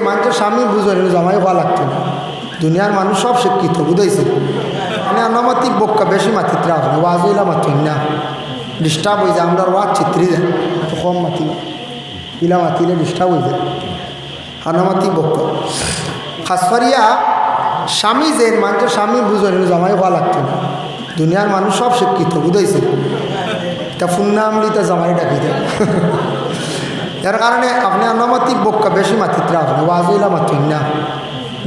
মানুষের স্বামী বুঝে জামাই হওয়া লাগতো না। দুনিয়ার মানুষ সব শিক্ষিত বুঝাইছে মানে আনামাতিক বক্কা বেশি মাতিত্রা আপনি ওয়াজ হইলা মাতুন না ডিস্টার্ব হয়ে যায়। আমরা ওয়াজ চিত্রি যায় তো কম মাতি ইলা মাতিলে ডিস্টার্ব হয়ে যায় আনামাতিক বক্কা খাস করিয়া স্বামী যে মানুষের স্বামী বুঝে জামাই হওয়া লাগতো না। দুনিয়ার মানুষ সব শিক্ষিত বুঝাইছে তা ফুন্না আমলি তা জামাই ডাকি দেয় এর কারণে আপনি আনামাতিক বক্কা বেশি মাতিত্রা আপনি ওয়াজ হইলা মাতুন না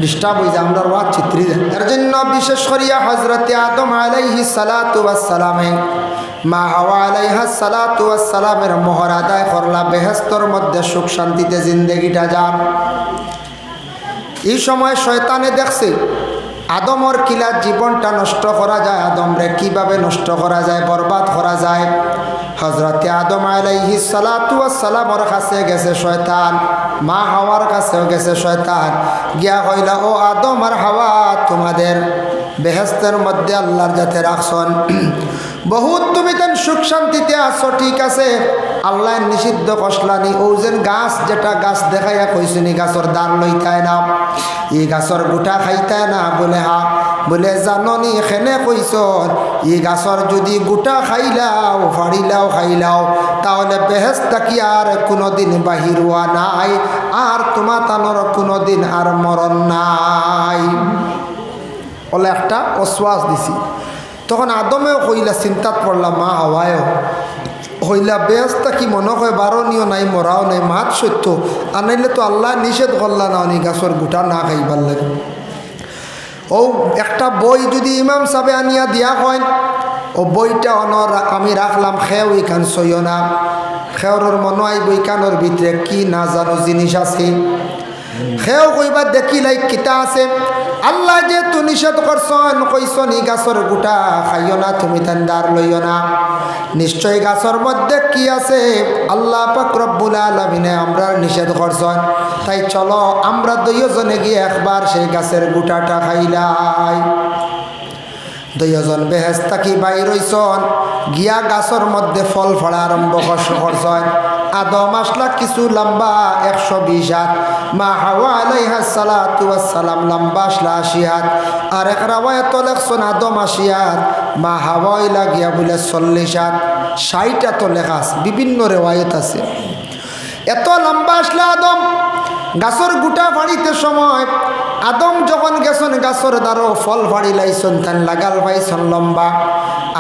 ডিস্টার্ব হয়ে যায়। আমরা ওয়াজ চিত্রি দেয় এর জন্য বিশেষ করিয়া হজরতে আদম আলাইহিস সালাতু ওয়াস সালামে মা হাওয়া আলাইহাস সালাতু ওয়াস সালামের মোহর আদায় করলা বেহেশতের মধ্যে সুখ শান্তিতে জিন্দেগিটা যান। এই সময় শয়তানে দেখছে আদমর কিলা জীবনটা নষ্ট করা যায়, আদমরে কিভাবে নষ্ট করা যায়, বরবাদ করা যায়। হজরতে আদম আলাইহিস সালাতু ওয়াস সালামর কাছে গেছে শয়তান, মা হাওয়ার কাছেও গেছে শয়তান, গিয়া কইলা ও আদম আর হাওয়া তোমাদের বেহেশতের মধ্যে আল্লাহর যাতে রাখছন বহুত তুমি তেন সুখ শান্তিতে আছো ঠিক আছে, আল্লাহ নিষিদ্ধ কসলানি ও যেন গাছ যেটা গাছ দেখাইয়া কইছুনি গাছর দান লইতায় না এই গাছর গুটা খাইতায় না বলে হা বলে জাননি এখানে কইস এই গাছর যদি গুটা খাইলাও ফাড়িলাও খাইলাও তাহলে বেহেশত কি আর কোনোদিন বাহির হওয়া নাই আর তোমার তানোর কোনোদিন আর মরণ নাই বলে একটা অশ্বাস দিছি। তখন আদমেও কইলা চিন্তাত পড়লাম মা হাওয়ায়ও হইলা বেহেশত কি মনে হয় বারণীয় নাই মরাও নাই মাত সত্য আনাইলে তো আল্লাহ নিষেধ করলা না অনি গাছর গুটা না খাইবার লাগে। ও একটা বই যদি ইমাম সাহেব আনিয়া দিয়া হয় ও বইটা অনর আমি রাখলাম খেও এখান সইও না খেওর মনে হয় বইখানোর ভিতরে কি না জানো জিনিস আছে খেও কইবার দেখি লাই কিতা আছে আল্লাহ যে তু নিষেধ করছন কইছন ই গাছর গুটা খাইও না তুমি তান দার লইও না নিশ্চয় গাছর মধ্যে কি আছে আল্লাহ পাক রব্বুল আলামিনে আমরা নিষেধ করছন তাই চলো আমরা দুইজনে গিয়ে একবার সেই গাছের গুটাটা খাইলাই। দুইজন বেহেশত কি বাইর হইছন গিয়া গাছর মধ্যে ফল ফলা আরম্ভ করছন। আদম আসলা কিছু লম্বা 120 হাত, মা হাওয়া আলাইহাস সালাতু ওয়াস সালাম লম্বা আসলা 80 হাত, আর এক রাওয়ায়াত লেখছেন আদম 80 হাত মা হাওয়া লাগিয়া বলে 40 হাত 60 হাত লেখা আছে বিভিন্ন রেওয়ায়াত আছে। এত লম্বা আসলা আদম গাছর গুটা ফাড়িতে সময় আদম যখন গেছেন গাছর দ্বারো ফল ফাড়ি লাইছন তান লাগাল পাইছন লম্বা।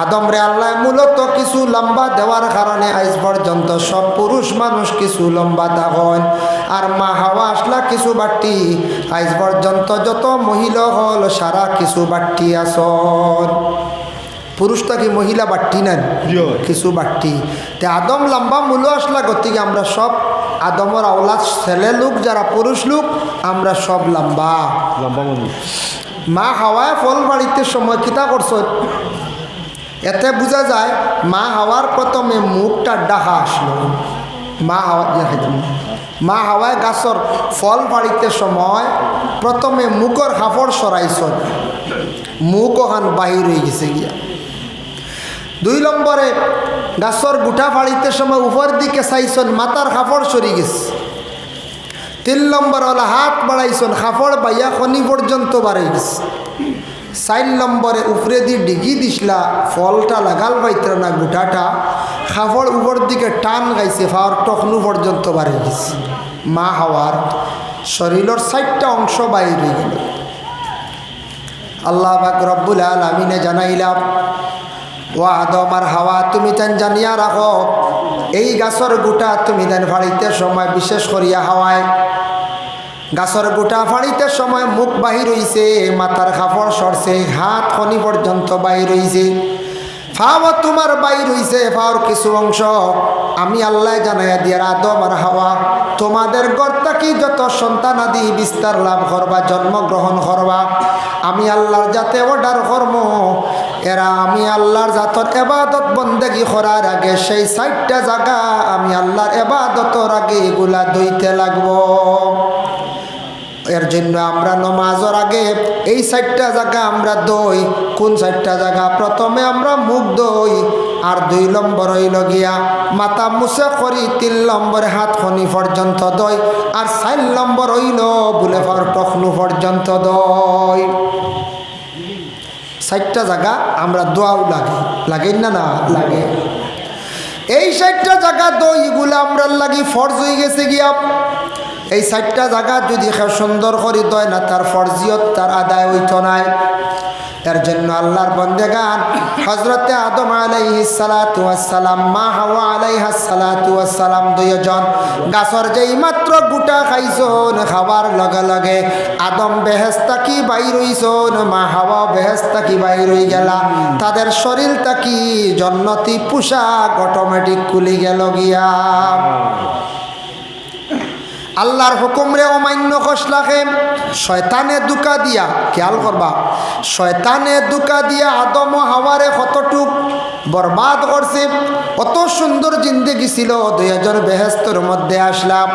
আদম রে আল্লাহ মূলত কিছু লম্বা দেওয়ার কারণে আজ পর্যন্ত সব পুরুষ মানুষ কিছু লম্বা তখন আর মা হাওয়া আসলা কিছু বাট্টি আজ পর্যন্ত যত মহিলা হল সারা কিছু বাট্টি আসন। পুরুষটা কি মহিলা বাট্টি নেন কিছু বাট্টি তে আদম লম্বা মূল আসলা গতিকে আমরা সব আদমর আওলাদ ছেলে লোক যারা পুরুষ লোক আমরা সব লম্বা লম্বা মানুষ। মা হাওয়ায় ফল বাড়িতে সময় কিতা করছ এতে বোঝা যায় মা হাওয়ার প্রথমে মুখটা ডাকা আসলো মা হাওয়ায় গাছর ফল বাড়িতে সময় প্রথমে মুখর কাপড় সরাইছ মুখ ওখান বাহির হয়ে গেছে গিয়া। 2 নম্বরে গাছর গুটা ফাড়িতে সময় উপর দিকে চাইছন মাথার কাপড় সরি গেছে। 3 নম্বর হলো হাত বাড়াইছন কাপড় বাইয়া খনি পর্যন্ত বাড়াই গেছে। 4 নম্বরে উপরে দিয়ে ডিগি দিসলা ফলটা লাগাল পাইতে না গুটাটা কাপড় উপর দিকে টান গাইছে ফাওয়ার টখনু পর্যন্ত বাড়াই গেছে। মা হাওয়ার শরীরের 4টা অংশ বাইরে হয়ে গেল। আল্লাহ পাক রব্বুল আলামিনে জানাইলাম ও আদম আর হাওয়া তুমি তেন জানিয়া রাখো এই গাছর গুটা তুমি তেন ফাড়িতে সময় বিশেষ করিয়া হাওয়ায় গাছর গুটা ফাড়িতে সময় মুখ বাহির হইছে মাথার কাপড় সরছে হাত খনি পর্যন্ত বাহির হইছে ফাও তোমার বাইর হইছে ফাওর কিছু অংশ আমি আল্লাহ জানাইয়া দিয়ার আদম আর হাওয়া তোমাদের গর্তা কি যত সন্তান আদি বিস্তার লাভ করবা জন্মগ্রহণ করবা আমি আল্লাহর যাতে অর্ডার কর্ম এরা আমি আল্লাহর জাতর এবাদত বন্দেগি করার আগে সেই 4টা জায়গা আমি আল্লাহর এবাদতর আগে এগুলা দইতে লাগবো। এর জন্য আমরা নমাজের আগে এই 4টা জায়গা আমরা দই। কোন 4টা জায়গা? প্রথমে আমরা মুখ দই আর 2 নম্বর হইল গিয়া মাথা মুছে করি, 3 নম্বরে হাত খনি পর্যন্ত দই আর 4 নম্বর হইল পর্যন্ত দই। 60টা জায়গা আমরা দোয়াও লাগে না লাগে। এই 60টা জায়গা দইগুলো আমরা লাগি ফরজ হয়ে গেছে গিয়া। এই 60টা জায়গা যদি সুন্দর করে দয় না তার ফরজিয়ত তার আদায় হইতো নাই। এর জন্য আল্লাহর বন্দেগান হযরতে আদম আলাইহিস সালাতু ওয়াস সালাম, মা হাওয়া আলাইহাস সালাতু ওয়াস সালাম দুইজন গাছর যেই মাত্র গুটা খাইছন, খাবার লগে লগে আদম বেহেশত কি বাইর হইছন, মা হাওয়া বেহেশত কি বাইর হই গেলা। তাদের শরীরটা কি জান্নাতি পোশাক অটোমেটিক খুলি গেল গিয়া। আল্লাহর হুকুমরে অমান্য কষলাকে শয়তানে দুকা দিয়া, খেয়াল করবা, শয়তানে দুকা দিয়া আদম ও হাওয়ারে কতটুক বরবাদ করছে। কত সুন্দর জিন্দেগি ছিল, দুইজন বেহেশতের মধ্যে আসলাম,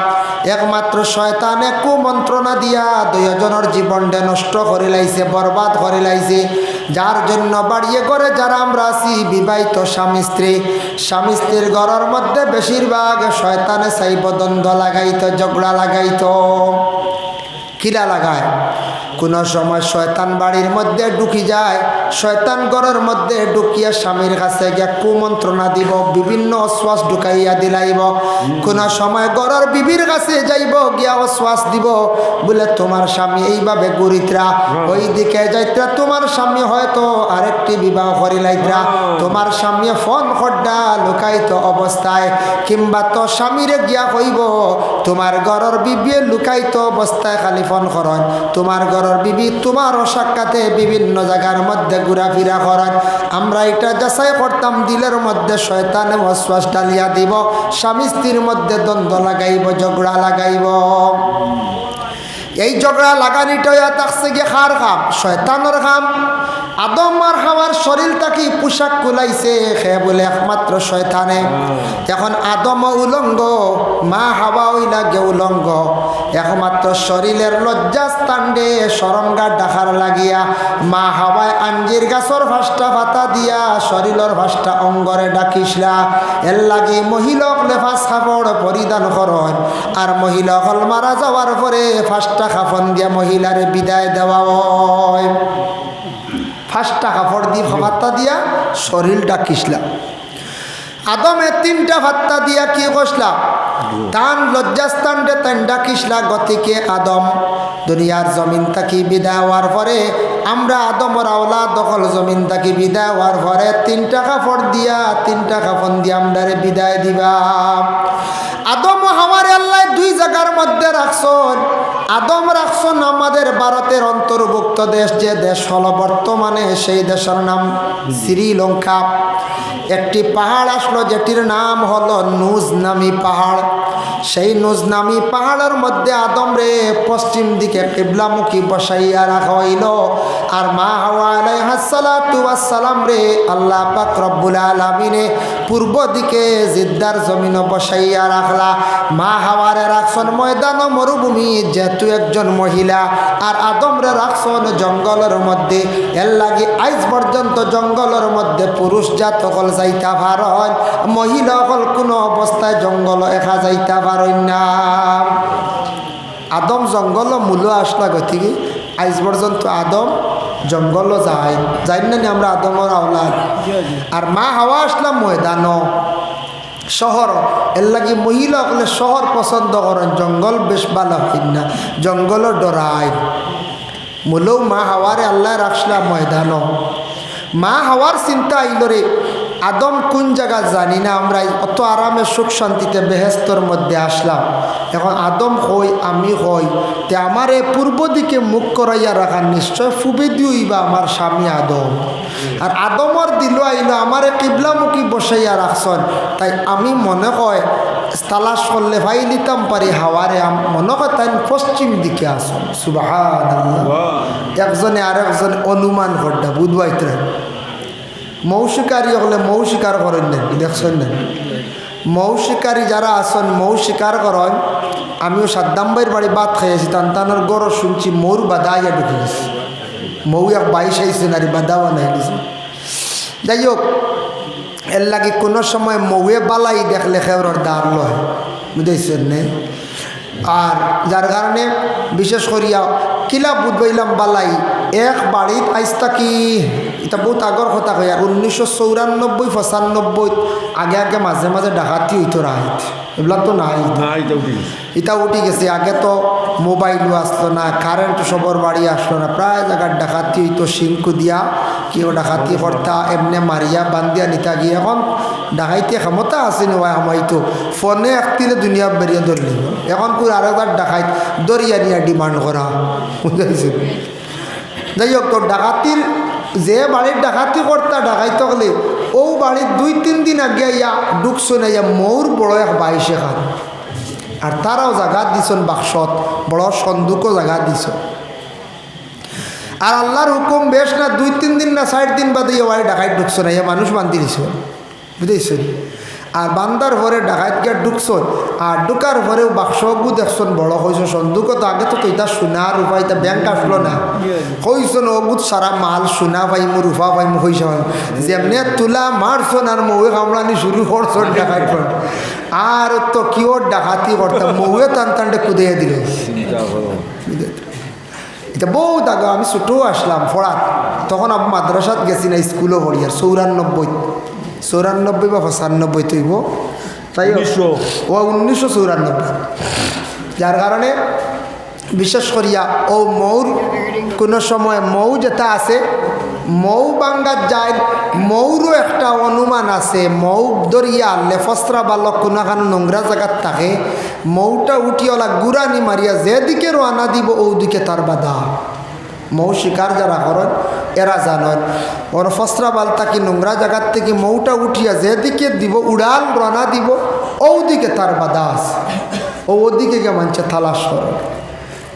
একমাত্র শয়তানে কুমন্ত্রণা দিয়া দুইজনের জীবনটা নষ্ট করে লাইছে, বরবাদ করে লাইছে। যার জন্য বাড়িয়ে করে যারা আমরা আছি বিবাহিত স্বামী স্ত্রী, স্বামী স্ত্রীর ঘরের মধ্যে বেশিরভাগ শয়তানে চাইব দ্বন্দ্ব লাগাইতো, ঝগড়া লাগাইতো। কিলা লাগায়? কোনো সময় শয়তান বাড়ির মধ্যে ঢুকি যায়, শয়তান ঘরের মধ্যে ঢুকিয়া স্বামীর কাছে গিয়া কুমন্ত্রণা দিব, বিভিন্ন অশ্বাস ঢুকাইয়া দিলাইব। কোনো সময় ঘরের বিবির কাছে যাইব, গিয়া অশ্বাস দিব, বলে তোমার স্বামী এইভাবে গুরিত্রা, ওই দিকে যাইত্রা তোমার স্বামী হয়তো আরেকটি বিবাহ করিলাইত্রা, তোমার স্বামী ফোন খড্ডা লুকাইত অবস্থায়, কিংবা তো স্বামীরে গিয়া কইব তোমার ঘরের বিবি লুকাইত অবস্থায় খালি ফোন করেন, তোমার ঘরের বিবি তোমার সাক্ষাতে বিভিন্ন জায়গার মধ্যে ঘোরাফেরা করেন। আমরা এটা যাচাই করতাম, দিলের মধ্যে শয়তানে ওয়াসওয়াস ডালিয়া দিব, স্বামী স্ত্রীর মধ্যে দ্বন্দ্ব লাগাইব, ঝগড়া লাগাইব। এই ঝগড়া লাগানিটা থাকছে গিয়ে কার কাম? শয়তানের কাম। আদম আর হাওয়ার শরীরটা কি পোশাক কুলাইছে খে বলে একমাত্র শয়তানে। এখন আদম উলঙ্গ, মা হাওয়া লাগে উলঙ্গ, একমাত্র শরীরের লজ্জাস্থানে শরমগা ডাকার লাগিয়া মা হাওয়ায় আঞ্জির গাছর ফাঁসটা পাতা দিয়া শরীরের ফাঁসটা অঙ্গরে ডাকিসলা। এর লাগে মহিলক লেফাস কাপড় পরিধান করেন, আর মহিলা হল মারা যাওয়ার পরে ফাঁসটা কাফন দিয়া মহিলারে বিদায় দেওয়া হয়। ফাঁসটা কাপড় দিয়ে ভাত্তা দিয়া শরীর ডাকিসলা। আদমে 3টা ভাত্তা দিয়া কি কষলা? তান লজ্জাস্থানটা তান ডাকিসলা। গতিকে আদম দুনিয়ার জমিন থাকি বিদায় হওয়ার পরে আমরা আদমর আওলাদ দখল জমিন থাকি বিদায় হওয়ার পরে 3টা কাপড় দিয়া 3টা কাফন দিয়া আমরারে বিদায় দিবা। আদম ও হাওয়ারে আল্লাহ 2 জায়গার মধ্যে রাখছেন। আদম রাখছেন আমাদের ভারতের অন্তর্ভুক্ত দেশ, যে দেশ হলো বর্তমানে সেই দেশের নাম শ্রীলঙ্কা। একটি পাহাড় আসলো যেটির নাম হলো নুজ নামি পাহাড়। সেই নুজ নামি পাহাড়ের মধ্যে আদম রে পশ্চিম দিকে কিবলামুখী বসাইয়া রাখা হইল। আর মা হাওয়া আলাইহাস সালাতু ওয়াস সালাম রে আল্লাহ পাক রব্বুল আলামিনে পূর্ব দিকে জিদ্দার জমিন বসাইয়া রাখলা। মা হাওয়ারে রাখছেন ময়দান ও মরুভূমি, যেহেতু একজন মহিলা, আর আদম রে রাখছেন জঙ্গলের মধ্যে। এর লাগে আজ পর্যন্ত জঙ্গলের মধ্যে পুরুষ জাত সকল যাইতা পারেন, মহিলা সকল কোনো অবস্থায় জঙ্গল একা যাইতা পারেন না। আদম জঙ্গল মূল্য আসলা, গতিকে আজ পর্যন্ত আদম জঙ্গল যাই না আমরা আদমর আওলাদ। আর মা হাওয়া আসলাম ময়দান শহর। এর লাগে মহিলা হলে শহর পছন্দ করেন, জঙ্গল বেশ ভালো হয় না, জঙ্গল ডরায়। মূলেও মা হাওয়ারে আল্লাহ রাখলাম ময়দান। মা হাওয়ার চিন্তা আইল রে আদম কোন জায়গা জানি না, আমরা অত আরামে সুখ শান্তিতে বেহেস্তর মধ্যে আসলাম। এখন আদম হই আমি হই, তে আমার এ পূর্ব দিকে মুখ করাইয়া রাখার নিশ্চয় ফুবে দিইবা আমার স্বামী আদম। আর আদমর দিল আইল আমার কিবলামুখী বসাইয়া রাখছেন। তাই আমি মনে হয় তালাশ করলে ভাই নিতাম পারি হাওয়ারে, মনে হয় তাই পশ্চিম দিকে আসুন। সুবহানাল্লাহ। একজনে আরেকজনে অনুমান করডা বুধবাইত্রা মৌ শিকারী হলে মৌ শিকার করেন না, দেখছেন না? মৌ শিকারী যারা আসেন মৌ শিকার করেন। আমিও সাদ্দাম্বাইয়ের বাড়ি ভাত খাইয়াছি, তান্তানোর গড় শুনছি মৌর বাদাইয়া ঢুকে গেছে। মৌ এক 22 আইসে নারী বাদা বানাই দিছে। যাই হোক, এর লাগে কোনো সময় মৌয়ে বালাই দেখলে খেওয়ার দাঁড় লয়, বুঝেছেন নে? আর যার কারণে বিশেষ করিয়া কিলা বুধবাইলাম বালাই এক বাড়িত আইসতা কি এটা বহুত আগর কথা কই আর 1994-95 আগে আগে মাঝে মাঝে ডাকাতি হইতো রাইত এগুলা তো নাই এটা উঠি গেছে। আগে তো মোবাইলও আসলো না, কারেন্ট সবর বাড়ি আসলো না, প্রায় জায়গার ডাকাতি হইতো শিঙ্কু দিয়া কেউ ডাকাতি করতা এমনি মারিয়া বান্দিয়া নিতা গিয়ে। এখন ডাকাইতে ক্ষমতা আছে নয় আমাইতো ফোনে একদিনে দুনিয়া বেরিয়ে ধরলি। এখন পুরো আরো একবার ডাকাইত দরিয়া নিয়ে ডিমান্ড করা বুঝাইছে। যাই হোক, তো ডাকাতির যে বাড়ির ডাকাতি করতা ডাকাইতে গেলে ও বাড়ির 2-3 দিন আগে ইয়া ঢুকছো না ইয়া মৌর বড় এক 22 খান, আর তারাও জায়গা দিছন বাক্সত, বড় সন্দুকও জায়গা দিছ। আর আল্লাহর হুকুম বেশ না 2-3 দিন না 4 দিন বাদে ইয়ে বাড়ি ডাকাইত ঢুকছো না, ইয়া মানুষ বান্ধি দিছ বুঝেছেন। আর বান্দার পরে ডাকাইত গিয়ে ঢুকছন, আর ঢুকার পরেও বাক্সগু দেখছন বড় হয়েছ সন্দুক। তো আগে তো এটা সোনার রূপা এটা ব্যাংক আসলো না, কইছন অগুত সারা মাল সোনা পাইমু রূপা পাইমু হয়েছ যেমনি তুলা মারছন আর মৌয়ে কামড়ানি শুরু করছন ডাকাইত পর। আর তো কিও ডাকাতি করতাম মৌয়ে টান টানটে কুদিয়ে দিল। এটা বহুত আগে আমি ছোটো আসলাম পড়াত, তখন আমি মাদ্রাসাত গেছি না, স্কুলও পড়ি। আর 94 বা 95 তৈব, তাই ও 1994। যার কারণে বিশেষ করিয়া ও মৌর কোনো সময় মৌ যেটা আছে মৌ বাঙ্গাত যায়, মৌরও একটা অনুমান আছে। মৌ দরিয়া আনলে ফসরা বালক কোনোখানো নোংরা জায়গার থাকে, মৌটা উঠিওলা গুড়ানি মারিয়া যেদিকে রওনা দিব ওদিকে তার বাধা। মৌ শিকার যারা করেন এরা জানেন, ওর ফসরা বাল থাকি নোংরা জায়গার থেকে মৌটা উঠিয়া যেদিকে দিব উড়াল রওনা দিব ওদিকে তার বাধা আছে, ওদিকে গিয়ে মানুষে তালাশ করেন।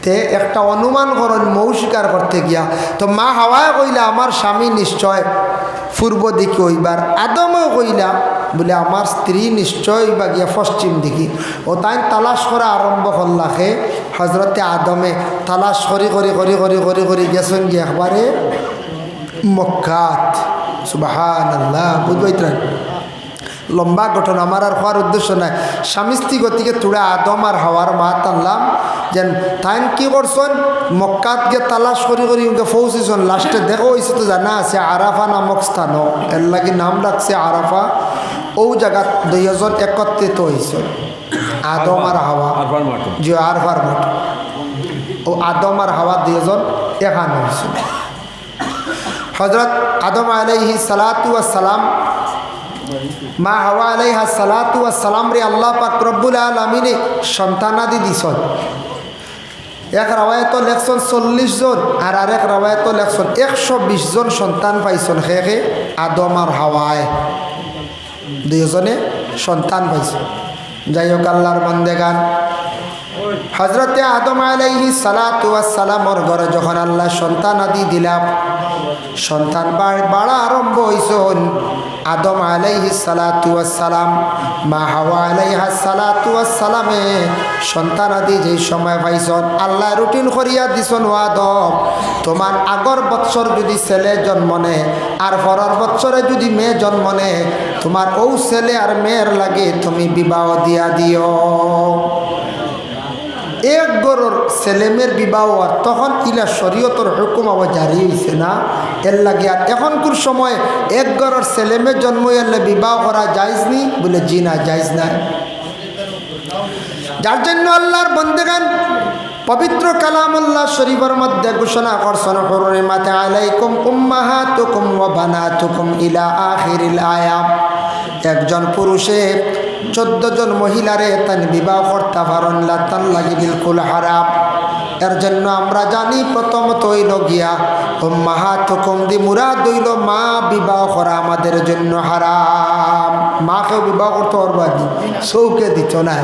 তে একটা অনুমান করেন মৌ শিকার করতে গিয়া, তো মা হাওয়ায় কইলা আমার স্বামী নিশ্চয় পূর্ব দিকে হইবার, আদমেও কইলা বলে আমার স্ত্রী নিশ্চয় বা গিয়া পশ্চিম দিকে। ও তাই তালাশ করা আরম্ভ করলাকে হজরতে আদমে তালাশ করি করি করি করি করি করি গেছেন গিয়ে একবারে মক্কাত। সুবহানাল্লাহ, বুঝবাইতেন লম্বা ঘটনা আমার আর হওয়ার উদ্দেশ্য নাই। স্বামী স্ত্রী গতিকে তুড়া আদম আর হাওয়ার মা টানলাম যেন তাইন কি করছেন মক্কাত গিয়ে তালাশ করি করি পৌঁছেছেন। লাস্টে দেখো হয়েছে তো জানা আছে আরাফা নামক স্থান, এর লাগে নাম রাখছে আরাফা। ও জায়গাত 2 জন একত্রিত হয়েছে, আদম আর হাওয়া, যে আরফার মাঠ। ও আদম আর হাওয়া 2 জন এখানে হয়েছে। হজরত আদম আলাইহিস সালাতু ওয়াস সালাম মা হাওয়া আলাইহিস সালাতু ওয়াস সালাম রে আল্লাহ পাক রব্বুল আলামিনে সন্তানাদি দিছেন। এক রাওয়ায়ত লেখছেন 40 জন, আর আরেক রাওয়ায়ত লেখছেন 120 জন সন্তান পাইছেন। হে আদম আর হাওয়ায় 2 জনে সন্তান পাইছেন। যাই হোক আল্লাহর বান্দেগান, হজরতে আদম আলাইহিস সালাতু ওয়াস সালামর ঘরে যখন আল্লাহ সন্তান আদি দিলাম, সন্তান বাড়া আরম্ভ হইছেন। আদম আলাইহিস সালাতু ওয়াস সালাম মা হাওয়া আলাইহাস সালাতু ওয়াস সালামে সন্তান আদি যেই সময় পাইছেন আল্লাহ রুটিন করিয়া দিছেন, ও আদম তোমার আগর বৎসর যদি ছেলে জন্ম নেয় আর পরের বৎসরে যদি মেয়ে জন্ম নেয়, তোমার ও ছেলে আর মেয়ের লাগে তুমি বিবাহ দিয়া দিও। এক গরর ছেলেমেয়ের বিবাহ, আর তখন ইলা শরীয়তর হুকুম আবার জারি হয়েছে না, এর লাগে আর এখনকার সময় এক গরর ছেলেমেয়ের জন্ম এলে বিবাহ করা জায়েজ নি বলে, জি না জায়েজ নাই। যার জন্য আল্লাহর বান্দাগান পবিত্র কালামুল্লাহ শরীফের মধ্যে ঘোষণা করছেন, হুররিমাত আলাইকুম উম্মাহাতুকুম ওয়া বানাতুকুম ইলা আখিরিল আয়াত। একজন পুরুষে 14 জন মহিলারে তান বিবাহ করতে পারেন না, তার লাগে বিলকুল হারাম। এর জন্য আমরা জানি প্রথমত হইল গিয়া উম্মাহাতুকুম দি মুরাদ হইল মা বিবাহ করা আমাদের জন্য হারাম। মাকেও বিবাহ করতে পারবো চৌকে দিত না।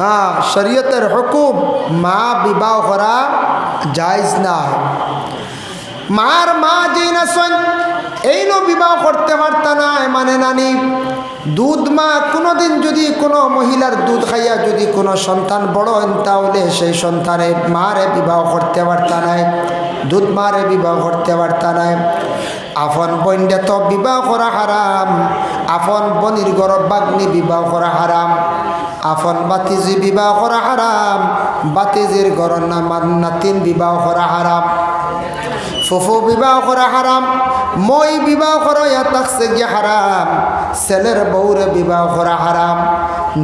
হ্যাঁ, শরীয়তের হুকুম মা বিবাহ করা জায়েজ না। মার মা যেই না শোন এই নো বিবাহ করতে পারত না, মানে নানি দুধ মা কোনোদিন যদি কোনো মহিলার দুধ খাইয়া যদি কোনো সন্তান বড় হন তাহলে সেই সন্তানের মারে বিবাহ করতে পারত নাই, দুধ মারে বিবাহ করতে পারত নাই। আপন বন্যা তো বিবাহ করা হারাম, আপন বনির গরব বাগ্নি বিবাহ করা হারাম। আফন বাতিজি বিবাহ করা হারাম, বাতিজির ঘরের নাতিন বিবাহ করা হারাম, ফুফু বিবাহ করা হারাম, মই বিবাহ করা থাকছে গিয়ে হারাম, ছেলের বউরে বিবাহ করা হারাম,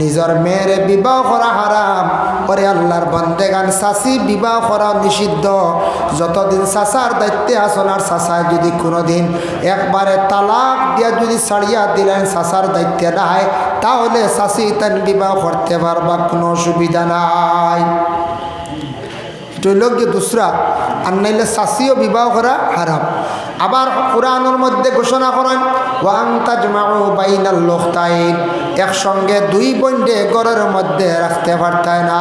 নিজের মেয়েরে বিবাহ করা হারাম। ওরে আল্লাহর বন্দেগান, শাশি বিবাহ করা নিষিদ্ধ। যতদিন শাশার দায়িত্বে আসন আর শাশায় যদি কোনোদিন একবারে তালাক দিয়া যদি ছাড়িয়া দিলেন শাশার দায়িত্বে নাই, তাহলে শাশি তান বিবাহ করতে পারবা, কোনো অসুবিধা নাই। লোক যে দুসরা আর নাইলে শাশিও বিবাহ করা হারাম। আবার কোরআনের মধ্যে ঘোষণা করেন ওয়ান তাজমাউ বাইনাল লখতাইন, একসঙ্গে দুই বন্ধে ঘরের মধ্যে রাখতে পারতায় না।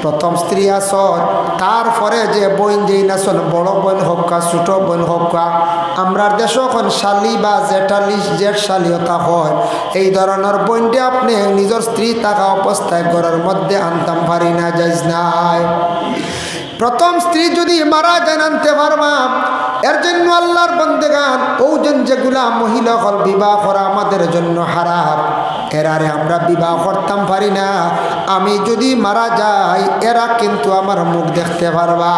প্রথম স্ত্রী আসন, তারপরে যে বোন যেই নাচন, বড় বোন হোক ছোট বোন হোক, আমরা দেশ এখন শালি বা জেঠ শালীয়তা হয়, এই ধরনের বোনটা আপনি নিজের স্ত্রী থাকা অবস্থায় ঘরের মধ্যে আনতাম পারি না, যাইজ নাই। প্রথম স্ত্রী যদি মারা যান আনতে পারবা। এর জন্য আল্লাহর বন্দেগান ওজন যেগুলা মহিলা হল বিবাহ করা আমাদের জন্য হারাম, এরারে আমরা বিবাহ করতাম পারি না। আমি যদি মারা যাই এরা কিন্তু আমার মুখ দেখতে পারবা,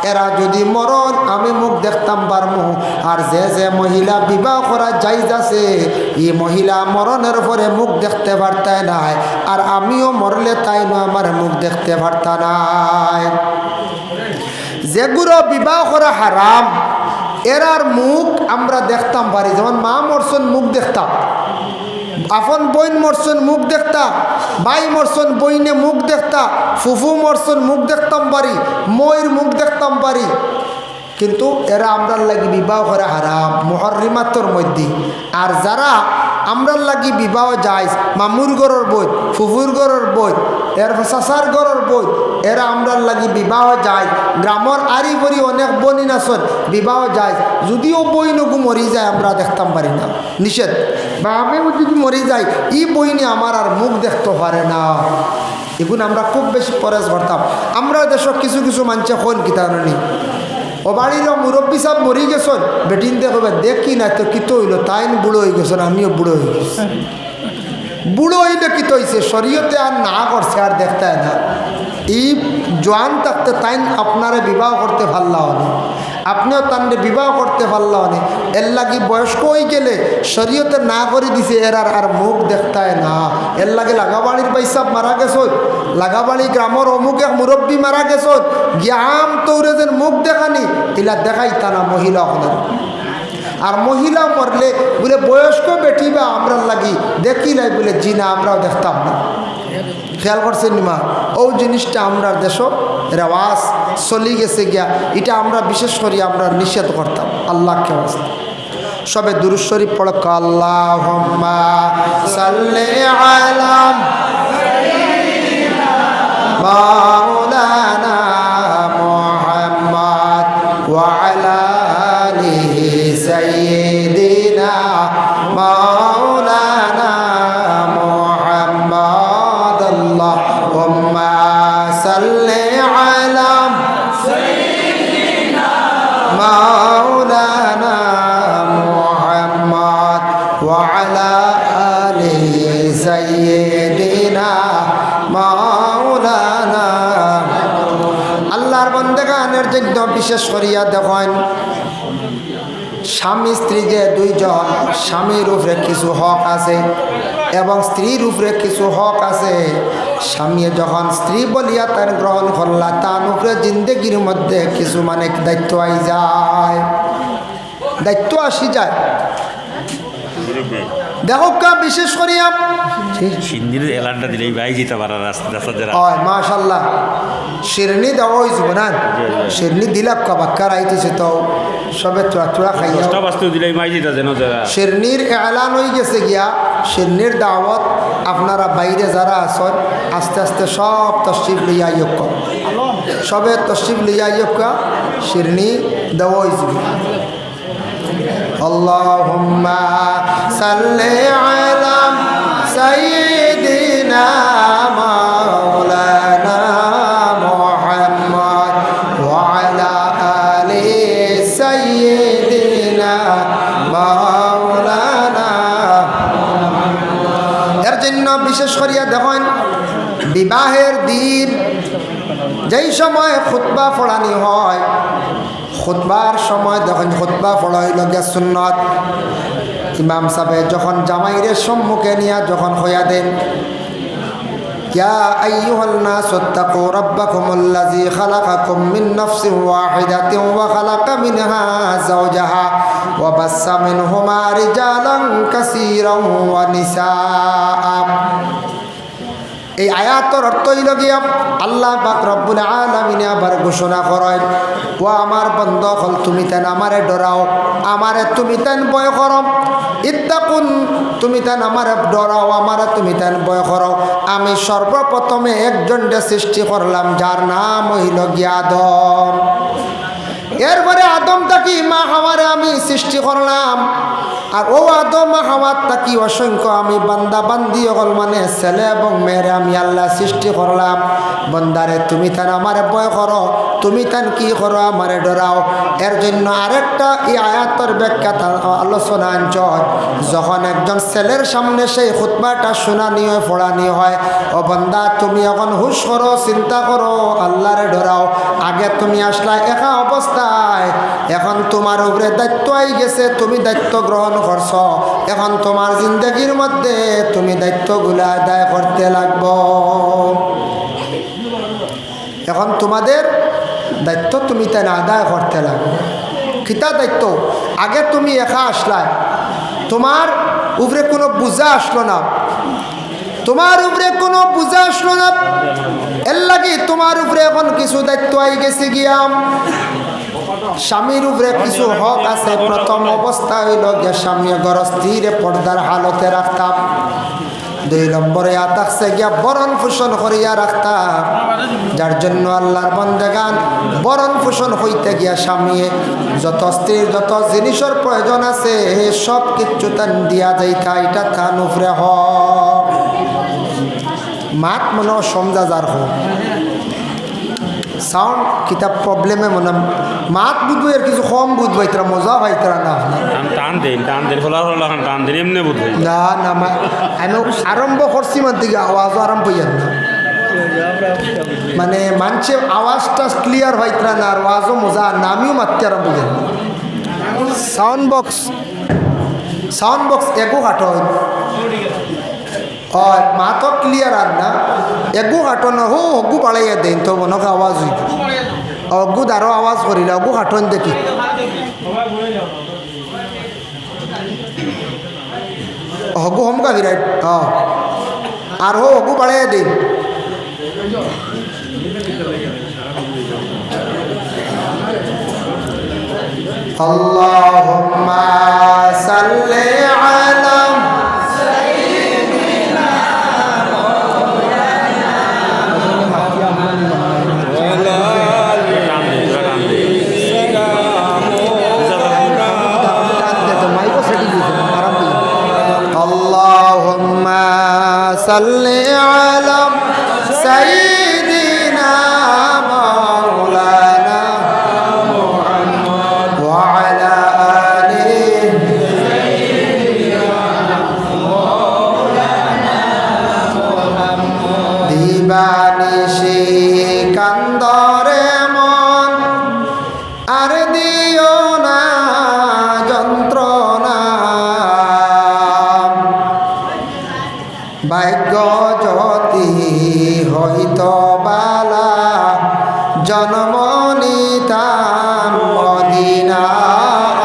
এরা যদি মরণ আমি মুখ দেখতাম পারবো। আর যে মহিলা বিবাহ করা জায়েজ আছে, এই মহিলা মরণের পরে মুখ দেখতে পারতাই নাই, আর আমিও মরলে তাই না আমার মুখ দেখতে পারতা নাই। যেগুলো বিবাহ করা হারাম এরার মুখ আমরা দেখতাম পারি, যেমন মা মরসন মুখ দেখতাম, আপন বইন মরসন মুখ দেখতা, ভাই মরসন বইনে মুখ দেখতা, ফুফু মরসন মুখ দেখতাম পারি, ময়ূর মুখ দেখতাম পারি। কিন্তু এরা আমরার লাগি বিবাহ করে হারাম, মুহররিমাতর মধ্যে। আর যারা আমরার লাগি বিবাহ যায়, মামুর গড়ের বই, ফুফুর গড়ের বই, এর চাচার গড়ের বই, এরা আমরার লাগি বিবাহ যায়। গ্রামের আরি বড়ি অনেক বনি নাচন বিবাহ যায়, যদিও বই নগু মরি যায় আমরা দেখতাম পারি না, নিষেধ। বা আমিও যদি মরি যাই ই বইনি আমার আর মুখ দেখতে পারে না। এগুলো আমরা খুব বেশি পরেশ করতাম। আমরা দেশ কিছু কিছু মানুষে হন কিতানি ও বাড়ির মুরব্বী সাহেব মরি গেছেন, বেটিন দেখবে দেখি না তো কিতো হইল, তাই বুড়ো হয়ে গেছেন, আমিও বুড়ো হয়ে গেছি। বুড়ো হইলে কিতো হয়েছে, শরীয়তে আর না করছে আর দেখতে না। এই জোয়ান থাকতে তাই আপনারে বিবাহ করতে পারলা হনি, আপনিও তান্ডে বিবাহ করতে পারলা হনি। এর লাগি বয়স্ক হয়ে গেলে শরীয়তে না করে দিছে, এর আর মুখ দেখতায় না। এর লাগে লাগাবাড়ির বাইসাব মারা গেছত, লাগাবাড়ি গ্রামের অমুক এক মুরব্বী মারা গেছত, গিয়াম তৌরে যেন মুখ দেখানি এলা দেখাইতা না মহিলা হলেন। আর মহিলা মরলে বলে বয়স্ক বেটি বা আমরা লাগি দেখি নাই বলে জি না আমরাও দেখতাম না। খেয়াল করছেন নিমা, ও জিনিসটা আমরা দেশ রেওয়াজ চলি গেছে গিয়া, এটা আমরা বিশেষ করে আমরা নিষেধ করতাম। আল্লাহকে ওয়াস্তে সবে দুরূদ শরীফ পড়ক, আল্লাহুম্মা সাল্লি আলা মাওলানা মুহাম্মদ ওয়া আলা আলিহি সাইয়্যিদিনা মাওলানা মুহাম্মদ। আল্লাহুম্মা সাল্লি আলা সাইয়্যিদিনা মাওলানা মুহাম্মদ ওয়া আলা আলিহি সাইয়্যিদিনা মাওলানা। আল্লাহর বান্দাগানের জন্য বিশেষ করিয়া দেখেন, স্বামী স্ত্রী যে দুইজন, স্বামীর উপরে কিছু হক আছে এবং স্ত্রীর উপরে কিছু হক আছে। স্বামী যখন স্ত্রী বলিয়া তার গ্রহণ করলা, তার উপরে জিন্দগির মধ্যে কিছু মানে দায়িত্ব আই যায়, দায়িত্ব আসি যায়। দেখো কা বিশেষ করিয়া সিন্দির এলানটা দিলেই ভাই যেতে পারা রাস্তা হয় মাশাল্লাহ। শিরনি দেওয়া হয়েছে না, শিরনি দিলাম কাবাক্কার আইতেছে তো সবে চোরা চোরা খাইয়া দিলেই মাই যেতে যেন শিরনির এলান হয়ে গেছে গিয়া। শিরনির দাওয়াত আপনারা বাইরে যারা আছেন আস্তে আস্তে সব তশরিফ লইয়া ইয়ক, সবে তশরিফ লইয়া ইয়ক, শিরনি দেওয়া হয়েছে। আল্লাহুম্মা সাল্লি আলা সাইয়্যিদিনা মাওলানা মুহাম্মদ ওয়া আলা আলি সাইয়্যিদিনা মাওলানা। এর জন্য বিশেষ করিয়া দেখো সময় খুতবা পড়ানি হয়, খুতবার সময় যখন খুতবা পড়া হইল গিয়া সুন্নত, ইমাম সাহেব যখন জামাইরে সম্মুখে নিয়া যখন হইয়া দেন, ইয়া আইয়ুহান নাসু তাকু রাব্বাকুমুল্লাযী খালাকাকুম মিন নাফসিন ওয়াহিদাতিন ওয়া খালাকা মিনহা যাওজাহা ওয়া বাসসা মিনহুমা রিজালান কাসীরান ওয়া নিসাআ। এই আয়াতর অর্থ হইল গিয়া আল্লাহ পাক রব্বুল আলামিন আবার ঘোষণা করেন, ও আমার বন্ধ হল তুমি তেন আমারে ডরাও, আমারে তুমি তেন ভয় করো, ইত্তাকুন তুমি তেন আমারে ডরাও, আমারে তুমি তেন ভয় করো। আমি সর্বপ্রথমে একজনকে সৃষ্টি করলাম যার নাম হইল গিয়া আদম। এরপরে আদম তাকি মা হাওয়ারে আমি সৃষ্টি করলাম, আর ও আদম হাওয়ার তাকি অসংখ্য আমি বান্দা বান্দি হল মানে ছেলে এবং মেয়েরে আমি আল্লাহ সৃষ্টি করলাম। বন্দারে তুমি তান আমারে ভয় করো, তুমি তান কি করো আমারে ডরাও। এর জন্য আরেকটা এই আয়াতের ব্যাখ্যা আলোচনা অঞ্চল, যখন একজন ছেলের সামনে সেই খুতবাটা শোনানি হয় পড়ানি হয়, ও বন্দা তুমি এখন হুশ করো, চিন্তা করো, আল্লাহরে ডরাও। আগে তুমি আসলা একা অবস্থায়, এখন তোমার উপরে দায়িত্ব আই গেছে, তুমি দায়িত্ব গ্রহণ করছ, এখন তোমার জিন্দগির মধ্যে তুমি দায়িত্বগুলো আদায় করতে লাগবো। এখন তোমাদের দায়িত্ব তুমি তাই আদায় করতে লাগবে। কিতা দায়িত্ব? আগে তুমি একা আসলাই, তোমার উপরে কোনো বোঝা আসলো না, তোমার উপরে কোনো বোঝা আসলো না, এর লাগি তোমার উপরে এখন কিছু দায়িত্ব আই গেছে গিয়া। স্বামীর উপরে কিছু হক আছে। প্রথম অবস্থা হইল গিয়া স্বামী গরস্থিরে পর্দার হালতে রাখতাম। 2 নম্বরে থাকছে গিয়া বরণ পোষণ করিয়া রাখতাম, যার জন্য আল্লাহর বান্দাগান বরণ পোষণ হইতে গিয়া স্বামী যত স্ত্রীর যত জিনিসের প্রয়োজন আছে সব কিছু তান দিয়া যাইতা, এটা তান উপরে হক। মাত মনে সমঝা যার হোক সাউন্ড কিতাব প্রবলেমে মনে মাত বুঝবো, এর কিছু কম বুঝবো, এটা মজা পাইতরা না টান দেন ফলার হল টান দেন এমনি বুঝবে না না। আমি আরম্ভ করছি মানে দিকে আওয়াজও আরম্ভ হইয়ার না, মানে মানুষের আওয়াজটা ক্লিয়ার হইতরা না, আর আওয়াজও মজা না, আমিও মারতে আরম্ভ হইয়ার না। সাউন্ড বক্স এগো হাঁটো মাতো ক্লিয়ার আর না, এগু হাঁটো না, হগু বাড়াইয়া দেন তো মনে আওয়াজ হইত, অগু আরো আওয়াজ করিলে অগু হাঁটন দেখি। হগু হমকা বিরাট আর হগু বাড়াইয়া দেন। আল্লাহুম্মা সাল্লি আলা صل على سيدنا مولانا محمد وعلى آله দিবানিশি কান্দরে মন আর দিও না যন্ত্রণা, ভাগ্য যদি হইত বালা জন্ম নিতাম মদিনা।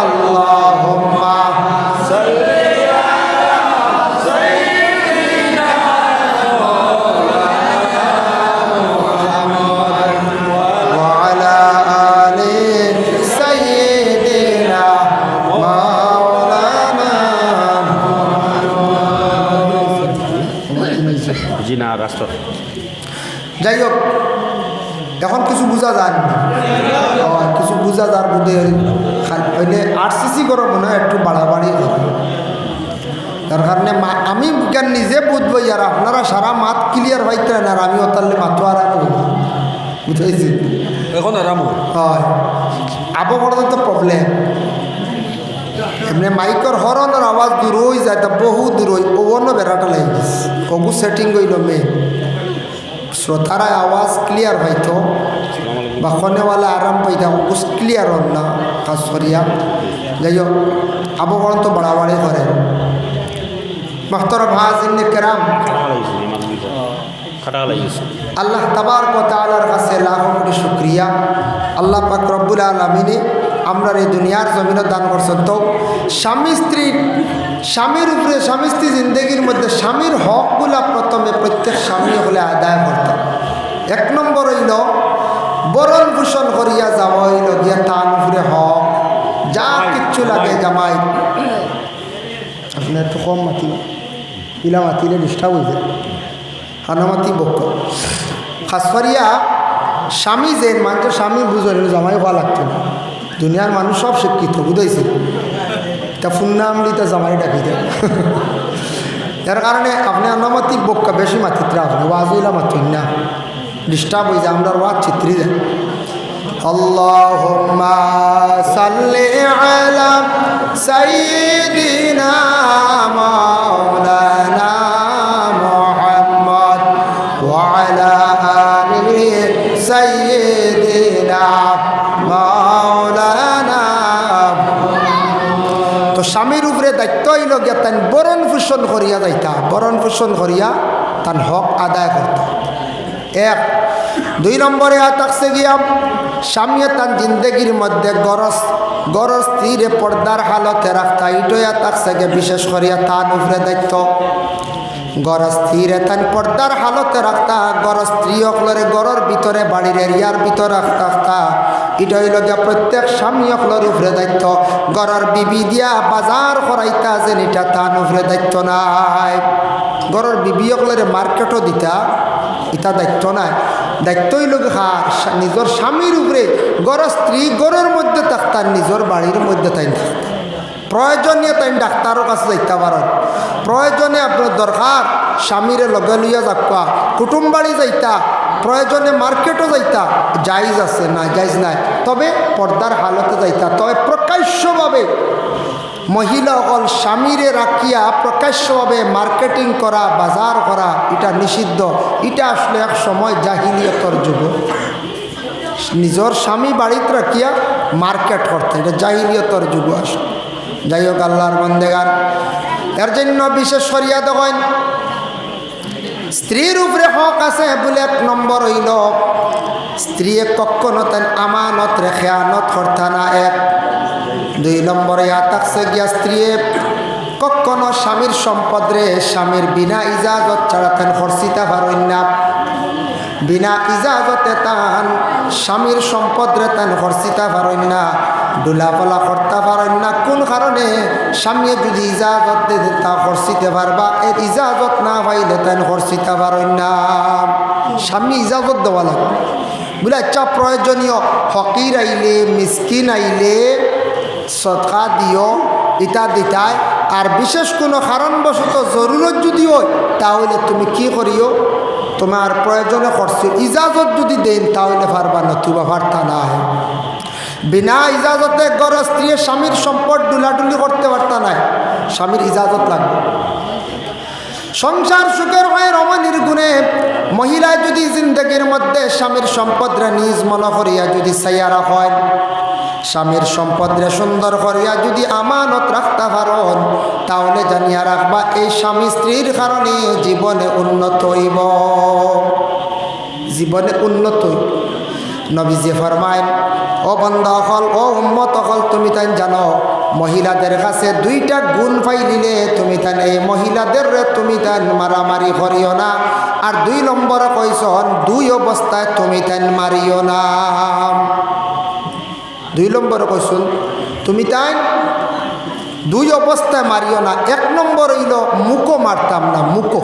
আল্লাহুম্মা সাল্লি আলা সাইয়্যিদিনা মাওলানা মুহাম্মদ ওয়া আলা আলি সাইয়্যিদিনা মাওলানা। জি না রাষ্ট্র যাই হোক, এখন কিছু বোঝা যায় না, কিছু বোঝা যার বুঝে হইলে 8cc করো মনে হয় একটু বাড়াবাড়ি করে, তার কারণে আমি বিজ্ঞান নিজে বুঝবো, আর আপনারা সারা মাত ক্লিয়ার হইতে না, আর আমি ওতারলে মাতো আরাম হই, বুঝেছি এখন আরাম হয়। আবো পর্যন্ত প্রবলেম এমনি মাইকর হরনের আওয়াজ দূর হয়ে যায়, তা বহু দূর হই, অন্য বেড়াটা লাগে গেছে, ওগু সেটিং হইল মেয়ে শ্রোতারা আওয়াজ ক্লিয়ার হয়তো বা খনেওয়ালা আরাম পাইতাম ক্লিয়ার হন না কাজ করিয়া যাই হোক আবহাওয়া তো বাড়াবাড়ি করে মাহতরম হাজিরিন কেরাম আল্লাহ তাবারক ওয়া তাআলার কাছে লাখ কোটি শুকরিয়া আল্লাহ পাক রব্বুল আলামিনে আমরা এই দুনিয়ার জমিনে দান করছেন তো স্বামীর উপরে স্বামী স্ত্রী জিন্দগির মধ্যে স্বামীর হকগুলা প্রথমে প্রত্যেক স্বামী হলে আদায় করতাম। এক নম্বর হইল বরণ ভূষণ করিয়া যাওয়া হইল গিয়া তার উপরে হক যা কিচ্ছু লাগে জামাই আপনি একটু কম মাতিল পিলা মাতিলে ডিস্টার্ব হয়ে যায় হানামাতি বক্ক খাস করিয়া স্বামী যে মানুষ স্বামী বুঝল জামাই হওয়া লাগতো না দুনিয়ার মানুষ সব শিক্ষিত বুঝাইছে তা ফুন্নামলি তা জামাই ডাকি দেয় এর কারণে আপনি হানামাতি বক্কা বেশি মাতিত্রা আপনি ওয়াজইলা মাতুন না ডিস্টার্ব হয়ে যায় আমরা ওয়াজ চিত্রি দেন আল্লাহুম্মা সাল্লি আলা সাইয়্যিদিনা মাওলানা মুহাম্মদ ওয়া আলা আলি সাইয়্যিদিনা মাওলানা। তো স্বামীর উপরে দায়িত্ব হইল গিয়া তান বরণ পোষণ করিয়া যাইতা বরণ পোষণ করিয়া তান হক আদায় করত। এক দুই নম্বরে থাকছে গিয়া স্বামী তার জিন্দগির মধ্যে গরজ স্থিরে পর্দার হালতে রাখতা ইটোয়া থাকছে গিয়ে বিশেষ করিয়া তার উপরে দায়িত্ব গরজ স্থিরে তান পর্দার হালতে রাখতা গরজ স্ত্রী অকলরে গরর ভিতরে বাড়ির এরিয়ার ভিতরে রাখতা এটা হইল গিয়া প্রত্যেক স্বামী অকলর উপরে দায়িত্ব গরর বিবি দিয়া বাজার করাইতা যেন এটা তার উপরে দায়িত্ব নাই গরর বিবি অকলরে মার্কেটও দিতা এটা দায়িত্ব নাই দায়িত্ব হইল নিজের স্বামীর উপরে গরর স্ত্রী গরের মধ্যে থাকতার নিজের বাড়ির মধ্যে তাই থাকতা প্রয়োজনীয় তাই ডাক্তারের কাছে যাইতে পারেন প্রয়োজনে আপনার দরকার স্বামীরে লগে লইয়া যাকা কুটুম বাড়ি যাইতা প্রয়োজনে মার্কেটও যাইতা জায়জ আছে না জায়জ নাই তবে পর্দার হালতে যাইতা তবে প্রকাশ্যভাবে মহিলা অকল স্বামীরে রাখিয়া প্রকাশ্যভাবে মার্কেটিং করা বাজার করা এটা নিষিদ্ধ এটা আসলে এক সময় জাহিলিয়তর যুগ নিজের স্বামী বাড়িতে রাখিয়া মার্কেট করতে এটা জাহিলিয়তর যুগ আসলে যাই হোক আল্লাহর বন্দেগান এর জন্য বিশেষ করিয়া দেখেন স্ত্রীর উপরে হক আছে বলে এক নম্বর হইল স্ত্রী কখনো তাই আমানত রেখে আনত করতা না এক দুই নম্বরে থাকছে গিয়া স্ত্রী কখনো স্বামীর সম্পদ রে স্বামীর বিনা ইজাজত ছাড়া তান খরচিতা পারেন না বিনা ইজাজতে তান স্বামীর সম্পদ রে তান খরচিতা পারেন না ডুলাপলা করতে পারেন না কোন কারণে স্বামী যদি ইজাজত দে তা খরচিতে পারবা এর ইজাজত না পাইলে তান খরচিতে পারেন না স্বামী ইজাজত দেওয়া লাগবে বলে আচ্ছা প্রয়োজনীয় ফকির আইলে মিসকিন আইলে সদকা দিও ইটা দিতায় আর বিশেষ কোনো কারণবশত জরুরত যদি হয় তাহলে তুমি কি করিও তোমার প্রয়োজনে করছো ইজাজত যদি দেন তাহলে পারবা না তুবা পারতা না বিনা ইজাজতে গড় স্ত্রী স্বামীর সম্পদ ডুলাডুলি করতে পারতা নাই স্বামীর ইজাজত লাগবে সংসার সুখের হয় রমণীর গুণে মহিলা যদি জিন্দগির মধ্যে স্বামীর সম্পদরা নিজ মনে করিয়া যদি সাইয়ারা হয় স্বামীর সম্পদরে সুন্দর করিয়া যদি আমানত রাখতে পারেন তাহলে জানিয়া রাখবা এই স্বামী স্ত্রীর কারণে জীবনে উন্নত হইব জীবনে উন্নত হইব নবীজি ফরমায় ও বন্ধা হল ও উম্মত হল তুমি তাই জানো মহিলাদের কাছে দুইটা গুণ পাইলিলে তুমি তাই এই মহিলাদের তুমি তাই মারামারি করিও না আর দুই নম্বরে কইসন দুই অবস্থায় তুমি তাই মারিও না দুই নম্বরে কইসুন তুমি তাই দুই অবস্থায় মারিও না এক নম্বর হইল মুখও মারতাম না মুখও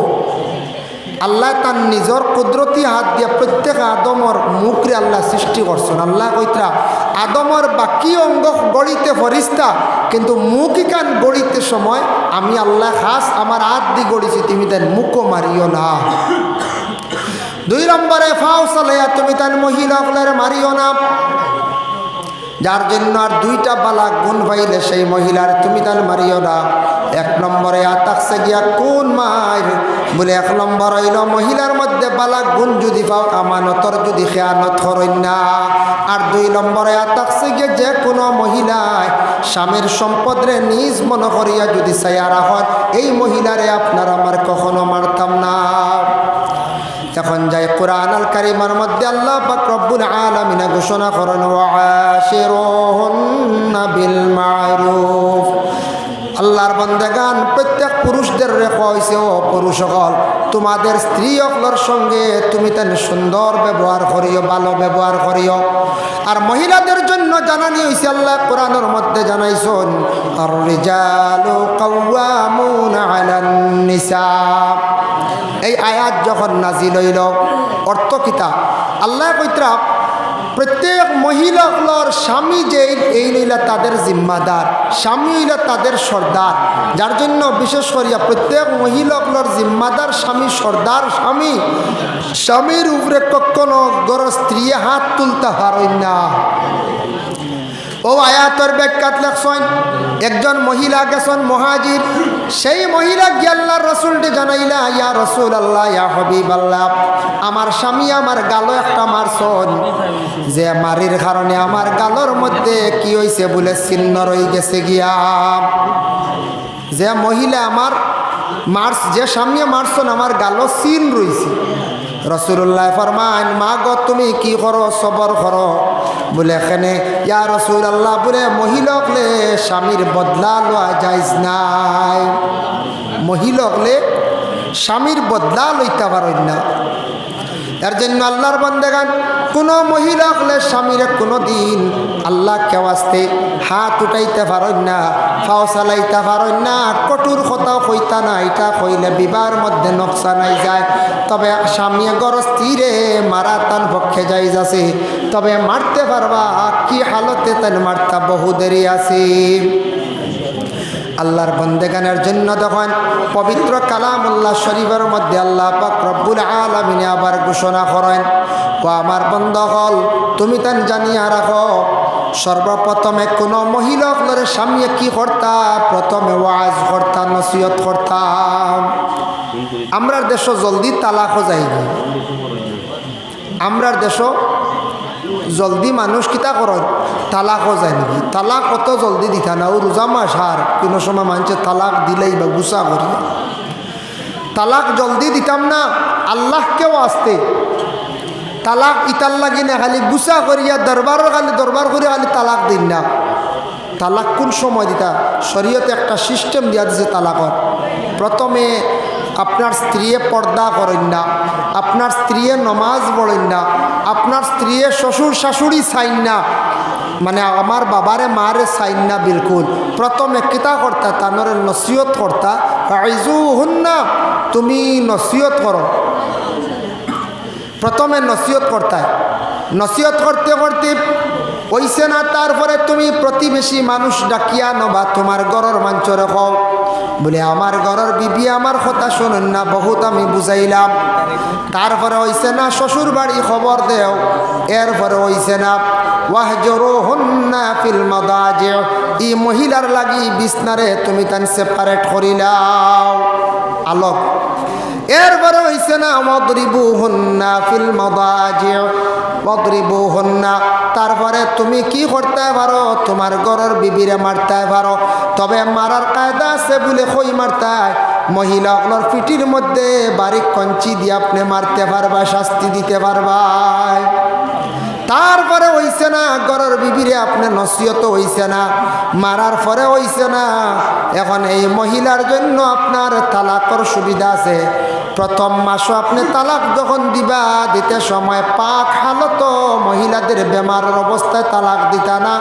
আল্লাহ তার নিজের কুদরতি হাত দিয়ে প্রত্যেক আদমর মুখরে আল্লাহ সৃষ্টি করছেন আল্লাহ কইতরা আদমর বাকি অঙ্গ গড়িতে ফরিস্তা কিন্তু মুখ কান গড়িতে সময় আমি আল্লাহ খাস আমার হাত দিয়ে গড়িছি তুমি তার মুখও মারিও না দুই নম্বরে ফাও চালাইয়া তুমি তার মহিলা মারিও না যার জন্য আর দুইটা বালা গুণ পাইলে সেই মহিলার তুমি তার মারিও না এক নম্বরে থাকছে গিয়া কোন মায়ের বলে এক নম্বর হইল মহিলার মধ্যে বালা গুণ যদি পাও আমানতর যদি খেয়ানত করেন না। আর দুই নম্বরে থাকছে গিয়ে যে কোনো মহিলায় স্বামীর সম্পদরে নিজ মনে করিয়া যদি ছায়া রাখেন, এই মহিলারে আপনার আমার কখনো মারতাম না। এখন যাই কুরআন আল কারীমের মধ্যে আল্লাহ পাক রব্বুল আলামিন ঘোষণা করেন ওয়াশিরুহুন্না বিল মারুফ। আল্লাহর বান্দাগান প্রত্যেক পুরুষদের রেখা হয়েছে ও পুরুষ সকল তোমাদের স্ত্রী সকলের সঙ্গে তুমি তেন সুন্দর ব্যবহার করিও, ভালো ব্যবহার করিও। আর মহিলাদের জন্য জানানি হয়েছে আল্লাহ কোরআনের মধ্যে জানাইছেন আর রিজালু কাওয়ামুনা আলান নিসা। এই আয়াত যখন নাজিল হইল অর্থ কিতা আল্লাহ কইতরা প্রত্যেক মহিলাগুলোর স্বামী যে এই নইলা তাদের জিম্মাদার, স্বামী হইলা তাদের সর্দার, যার জন্য বিশেষ করিয়া প্রত্যেক মহিলাগুলোর জিম্মাদার স্বামী, সর্দার স্বামী। স্বামীর উপরে কখনো গড় স্ত্রী হাত তুলতে পারেন না। ও আয়াতের ব্যাখ্যাত লেখছেন একজন মহিলা গেছেন মুহাজির, সেই মহিলা গিয়ে আল্লাহর রাসূলকে জানাইলা ইয়া রাসূলুল্লাহ ইয়া হাবিবাল্লাহ আমার স্বামী আমার গালো একটা মারছন, যে মারির কারণে আমার গালোর মধ্যে কি হইছে বলে চিহ্ন রয়ে গেছে গিয়া। যে মহিলা আমার মারছ, যে স্বামী মারছন আমার গালো চিন রইছে। রাসূলুল্লাহ ফরমান মা গো তুমি কি করো, সবর করো। বলে এখানে ইয়া রাসূলুল্লাহ বলে মহিলাকলে স্বামীর বদলা লওয়া যাইজ নাই, মহিলাকলে স্বামীর বদলা লইতে পারেন না। এর জন্য আল্লাহর বান্দাগান কোনো মহিলা হলে স্বামীরে কোনো দিন আল্লাহ কেওয়াস্তে হাত উঠাইতে পারেন না, পাও চালাইতে পারেন না, কঠোর কথাও কইতা না। এটা কইলে বিবাহের মধ্যে নকশানাই যায়। তবে স্বামী গর স্ত্রীরে মারা তান পক্ষে যাই যাচ্ছে, তবে মারতে পারবা কি হালতে তান মারতা বহু দেরি আছে। আল্লাহর বন্দেগানের জন্য তখন পবিত্র কালামুল্লাহ শরীফের মধ্যে আল্লাহ পাক রব্বুল আলামিন আবার ঘোষণা করেন ও আমার বন্ধুগণ তুমি তান জানিয়া রাখো সর্বপ্রথমে কোনো মহিলার স্বামী কি করতা, প্রথমে ওয়াজ করতা, নসিহত করতাম। আমরার দেশ জলদি তালাকও যাইবে, আমরার দেশ জলদি মানুষ কিতা করেন তালাকও যায় নাকি, তালাক অত জলদি দিতা না। ও রোজা মাস আর কোনো সময় মানুষের তালাক দিলেই বা গুসা করি, তালাক জলদি দিতাম না। আল্লাহকেও আসতে তালাক ইতার লাগি না, খালি গুসা করিয়া দরবারের খালি দরবার করে খালি তালাক দিন না। তালাক কোন সময় দিতা, শরীয়তে একটা সিস্টেম দিয়া দিছে তালাকর। প্রথমে আপনার স্ত্রীয়ে পর্দা করেন না, আপনার স্ত্রীয়ে নমাজ পড়েন না, আপনার স্ত্রীয়ে শ্বশুর শাশুড়ি চাইন না, মানে আমার বাবারে মারে চাইন না বিলকুল। প্রথমে কিতা করতা তানরে নসিহত করতা, আইজু হুন না তুমি নসিহত করো। প্রথমে নসিহত করতায়, নসিহত করতে করতে হইছে না, তারপরে তুমি প্রতিবেশী মানুষ ডাকিয়া নবা তোমার ঘরের মাঞ্চ রেখো। বলে আমার ঘরের বিবি আমার কথা শোনেন না, বহুত আমি বুঝাইলাম, তারপরে হইছে না শ্বশুর বাড়ি খবর দেও। এরপরে হইছে না ওয়াহজুরুহুন্না ফিল মাদাজি, এই মহিলার লাগি বিছনারে তুমি তান সেপারেট করিলাও আলোক। এরপরে হইছে না ওয়াদরিবুহুন্না ফিল মাদাজি ওয়াদরিবুহুন্না, তারপরে তুমি কি করতে পারো তোমার ঘরের বিবিরে মারতে পারো, তবে মারার কায়দা আছে বলে কই মারতায় মহিলাগুলোর পিঠির মধ্যে বারিক কঞ্চি দিয়ে আপনি মারতে পারবা, শাস্তি দিতে পারবা। তারপরে হইছে না ঘরের বিবিরে আপনি নসিহত হইছে না, মারার পরে হইছে না। এখন এই মহিলার জন্য আপনার তালাকর সুবিধা আছে। প্রথম মাসও আপনি তালাক যখন দিবা দিতে সময় পাক হালত মহিলাদের বেমারের অবস্থায় তালাক দিতা না,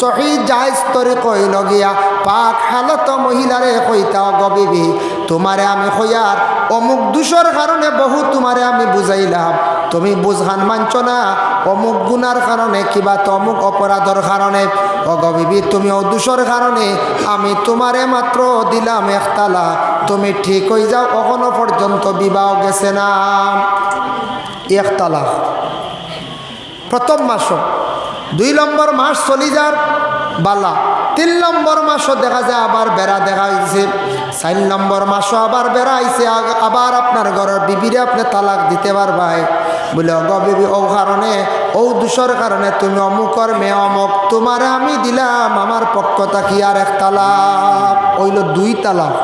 সহি জায়েজ তরে কইল গিয়া পাক হালত মহিলারে কইতা গবিবি তোমারে আমি কইয়ার অমুক দোষের কারণে বহু তোমারে আমি বুঝাইলাম, তুমি বুঝহান মানছ না, অমুক গুনার কারণে কিবা তমুক অপরাধের কারণে অগবিবি তুমি ও দোষের কারণে আমি তোমারে মাত্র দিলাম একতালা, তুমি ঠিক হয়ে যাও। এখনো পর্যন্ত বিবাহ গেছে না, একতালা প্রথম মাস। 2 নম্বর মাস চলি যার বালা, 3 নম্বর মাসও দেখা যায় আবার বেড়া দেখা হয়েছে, 4 নম্বর মাসও আবার বেড়া আইছে, আবার আপনার ঘরের বিবিরে আপনি তালাক দিতে পারবাই বলে অগ বিবি ও কারণে ও দোষর কারণে তুমি অমুকর মেয়ে অমুক তোমারে আমি দিলাম আমার পক্ষ থাকি আর 1 তালাক, হইল 2 তালাক।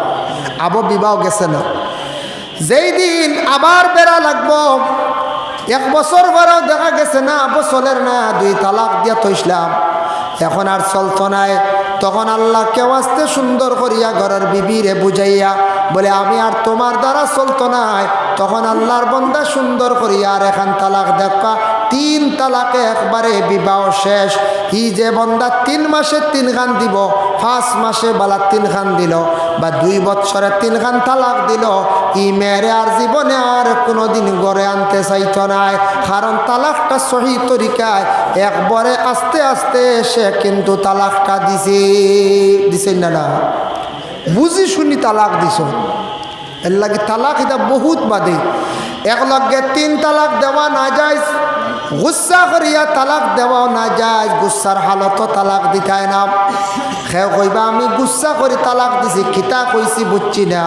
আবো বিবাহ গেছে না, যেই দিন আবার বেড়া লাগবো 1 বছর পরেও দেখা গেছে না আবো চলের না, 2 তালাক দিয়া তো ইসলাম এখন আর চলতো নাই। তখন আল্লাহ কেউ আসতে সুন্দর করিয়া ঘরের বিবিরে বুঝাইয়া বলে আমি আর তোমার দ্বারা চলতো নাই। তখন আল্লাহর বন্দা সুন্দর করিয়া আর 1 তালাক দেখা, 3 তালাকে একবারে বিবাহ শেষ। ই যে বন্দা 3 মাসে 3 খান দিব, 5 মাসে বালা 3 খান দিল, বা 2 বছরে 3 খান তালাক দিল, ই মেয়েরে আর জীবনে আর কোনোদিন ঘরে আনতে চাইতো নাই। কারণ তালাকটা সহি তরিকায় একবারে আস্তে আস্তে সে কিন্তু তালাকটা দিছে না, বুঝি শুনি তালাক দিছ। এর লাগে তালাক এটা বহুত বাদে, একলগে 3 তালাক দেওয়া না যায়, গুসা করিয়া তালাক দেওয়াও না যায়, গুসার হালত তালাক দিতায় না। খেয়ে কইবা আমি গুসা করি তালাক দিছি, কিতা কইছি বুঝছি না,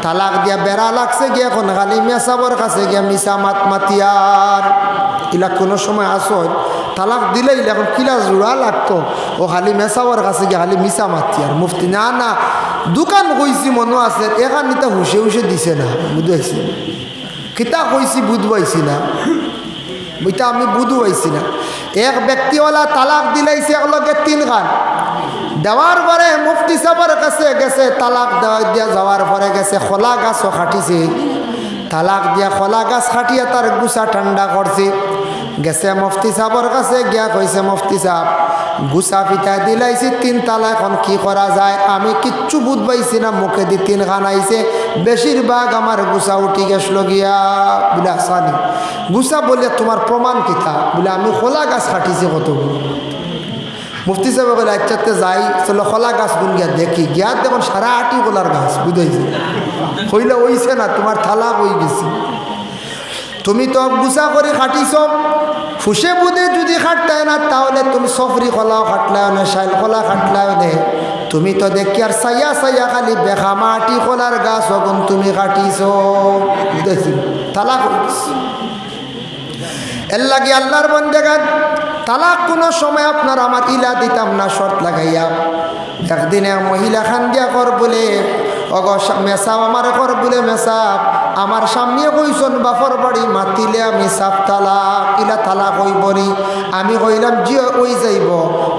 তালাক দিয়া বেড়া লাগছে গিয়া এখন খালি মেসাবর কাছে গিয়া মিশা মাতিয়ার। ইলা কোনো সময় আসত তালাক দিলেই এখন কিলা জোড়া লাগতো, ও খালি মেসাবর কাছে গিয়া খালি মিশা মাতিয়ার। মুফতি না না দোকান কইছি মনে আছে, এখান নিতে হুসে হুসে দিছে না, বুঝাইছি কিতা কইছি বুঝবাইছি না, বইটা আমি বুধু হয়েছি না। এক ব্যক্তিওয়ালা তালাক দিলাইছে একলগে 3 খান দেওয়ার পরে মুফতি সাহেবের কাছে গেছে, তালাক দিয়া যাওয়ার পরে গেছে খোলা গাছও খাটিছে, তালাক দিয়া খোলা গাছ খাটিয়া তার গুছা ঠান্ডা করছে। গেছে মুফতি সাহেবের কাছে গিয়া কইছে মুফতি সাহেব গুছা পিঠা দিলাইছি 3 তালা, এখন কি করা যায়? আমি কিচ্ছু বুঝবাইছি না, মুখে দি 3 খান আইছে, বেশিরভাগ আমার গুছা উঠি গেছিল গিয়া। বলে আসানি গুছা বলে তোমার প্রমাণ কিতা? বলে আমি খোলা গাছ খাটিছি কতগুলো। মুফতি সাহেব বলে আচ্ছাতে যাই, চলো খোলা গাছ গুন গিয়া দেখি, গিয়া দেখুন 8.5 গোলার গাছ, বুঝাইছে হইলে ওইছে না, তোমার তালাক হয়ে গেছি। তুমি তো গুছা করে খাটিছ, ফুসে বুধে যদি খাটতায় না তাহলে তুমি সফরি খোলাও খাটলাও না, শাইল খোলা খাটলাও নে, তুমি তো দেখি আর সাইয়া সাইয়া খালি বেখা মাটি খোলার গাছ অগুন তুমি কাটিছ, তালাক এর লাগে আল্লাহর বন্দেগান তালাক কোনো সময় আপনার আমার ইলা দিতাম না শর্ত লাগাইয়া। একদিনে মহিলা খান দিয়া কর বলে অগ মেসাব আমার কর বলে মেসাব আমার সামনে কইসন বাপর বাড়ি মাতিলে আমি সাফ তালাক, ইলা তালাক হইবনি। আমি কইলাম জিও ওই যাইব,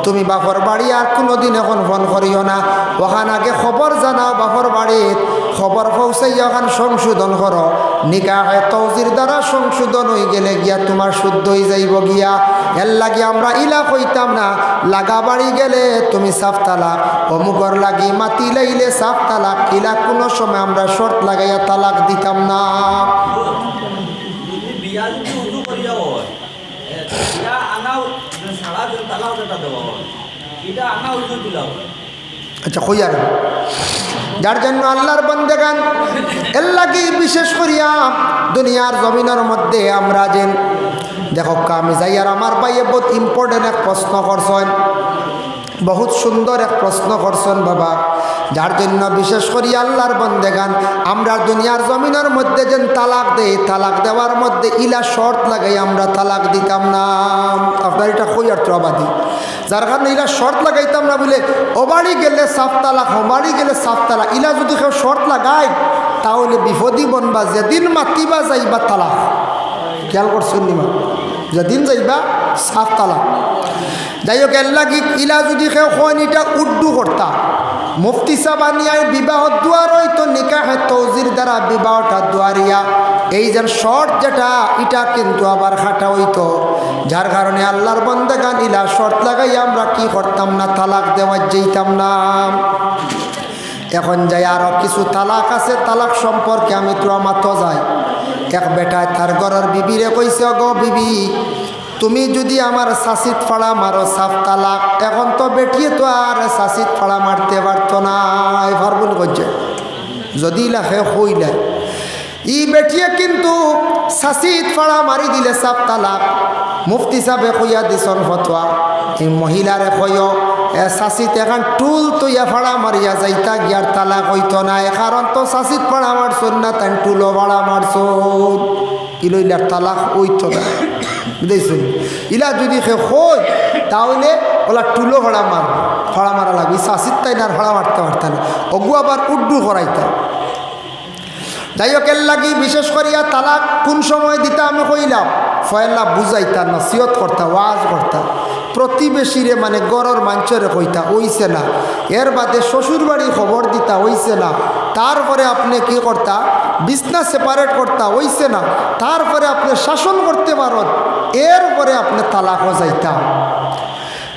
তুমি বাপর বাড়ি আর কোনোদিন এখন ফোন করিও না, ওখান আগে খবর জানাও বাপর বাড়িত, খবর পৌঁছাইয়া ওখান সংশোধন করো, নিকাহে তৌজির দ্বারা সংশোধন হয়ে গেলে গিয়া তোমার শুদ্ধ হয়ে যাইব গিয়া। এর লাগে আমরা ইলা কইতাম না, লাগা বাড়ি গেলে তুমি সাফ তালাক, অমুকর লাগি মাতি লাইলে সাফ তালাক, ইলা কোনো সময় আমরা শর্ত লাগাইয়া তালাক দিতাম না। আচ্ছা কইয়ার যার জন্য আল্লাহর বন্দেগান এর লাগি বিশেষ করিয়া দুনিয়ার জমিনের মধ্যে আমরা যেন দেখো আমি যাই আর আমার ভাইয়ে বহুত ইম্পর্টেন্ট এক প্রশ্ন করছেন, বহুত সুন্দর এক প্রশ্ন করছেন বাবা, যার জন্য বিশেষ করি আল্লাহর বন্দেগান আমরা দুনিয়ার জমিনের মধ্যে যেন তালাক দেই, তালাক দেওয়ার মধ্যে ইলা শর্ত লাগাই আমরা তালাক দিতাম না। আপনার এটা কইয়ার ত্রবাদী, যার কারণে ইলা শর্ত লাগাইতাম না বলে ও বাড়ি গেলে সাফ তালাক, ও বাড়ি গেলে সাফ তালাক, ইলা যদি কেউ শর্ত লাগায় তাহলে বিপদই বনবা। যেদিন মাতিবা যাইবা তালাক, খেয়াল করছেন নিমা, যেদিন যাইবা সাফ তালাক। যাই হোক এর লাগি ইলা যদি কেউ কন এটা উর্দু করতা, মুফতি সাবানিয়ায় বিবাহ দুয়ার হইতো নিকাহে তৌজির দ্বারা বিবাহটা দুয়ারিয়া, এই যে শর্ট যেটা এটা কিন্তু আবার খাটা হইতো, যার কারণে আল্লাহর বন্দেগান ইলা শর্ত লাগাই আমরা কি করতাম না, তালাক দেওয়া যেতাম না। এখন যাই আরও কিছু তালাক আছে, তালাক সম্পর্কে আমি তো আমার তো যাই। এক বেটায় তার ঘরের বিবিরে কইছে, গো বিবি তুমি যদি আমার শাসিত ফাড়া মারো সাফ তালাক। এখন তো বেটিয়ে তো আর শাসিত ফাড়া মারতে পারতো না, এবার বল করছে যদি লাখে হইলে ই বেটিয়ে কিন্তু শাসিত ফাড়া মারি দিলে সাফ তালাক। মুফতি সাহেবে কইয়া দিছন ফতোয়া, এই মহিলারে কইও শাসিত এখন টুল তুইয়া ফাড়া মারিয়া যাইতা গিয়ার তালাক হইতো না, কারণ তো শাসিত ফাড়া মারছুন না তাই টুলো ভাড়া মারছুন, ইলইলার তালাক হইতো না। বুঝেছেন? ইলা যদি সে হয় তাহলে ওলা টুলো ভাড়া মারা লাগবে, শাসিত তাই না ভাড়া মারতে পারতেন, অগু আবার উড্ডু করাইতাম। যাই হোক, এর লাগি বিশেষ করিয়া তালাক কোন সময় দিতা আমি কইলাম, ফয়লা বুঝাইতা, নসিহত করতা, ওয়াজ করতা, প্রতিবেশীরে মানে গড়র মাঞ্চরে কইতা হইছে না, এর বাদে শ্বশুর বাড়ি খবর দিতা হইছে না, তারপরে আপনি কি করতা বিছনা সেপারেট করতা হইছে না, তারপরে আপনি শাসন করতে পারেন, এরপরে আপনি তালাকও যাইতা।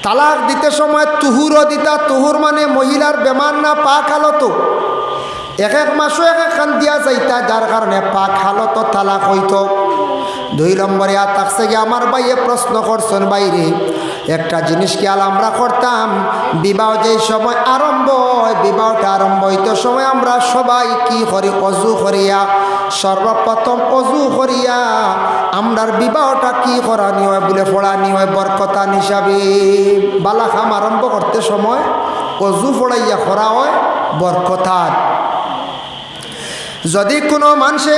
তালাক দিতে সময় তুহুরও দিতা, তুহুর মানে মহিলার বেমার না পাক হালত, এক এক মাসও এক এক খান দিয়া যাইতা, যার কারণে পাক হালত তালাক হইত। 2 নম্বরে থাকছে গিয়ে আমার ভাইয়ে প্রশ্ন করছেন, বাইরে একটা জিনিস খেয়াল আমরা করতাম, বিবাহ যেই সময় আরম্ভ হয়, বিবাহটা আরম্ভ হইতে সময় আমরা সবাই কি করি, অজু করিয়া, সর্বপ্রথম অজু করিয়া আমরার বিবাহটা কি করানি হয় বলে পড়ানি হয় বরকতান হিসাবে। বালাখাম আরম্ভ করতে সময় অজু পড়াইয়া করা হয় বরকতান। যদি কোনো মানুষে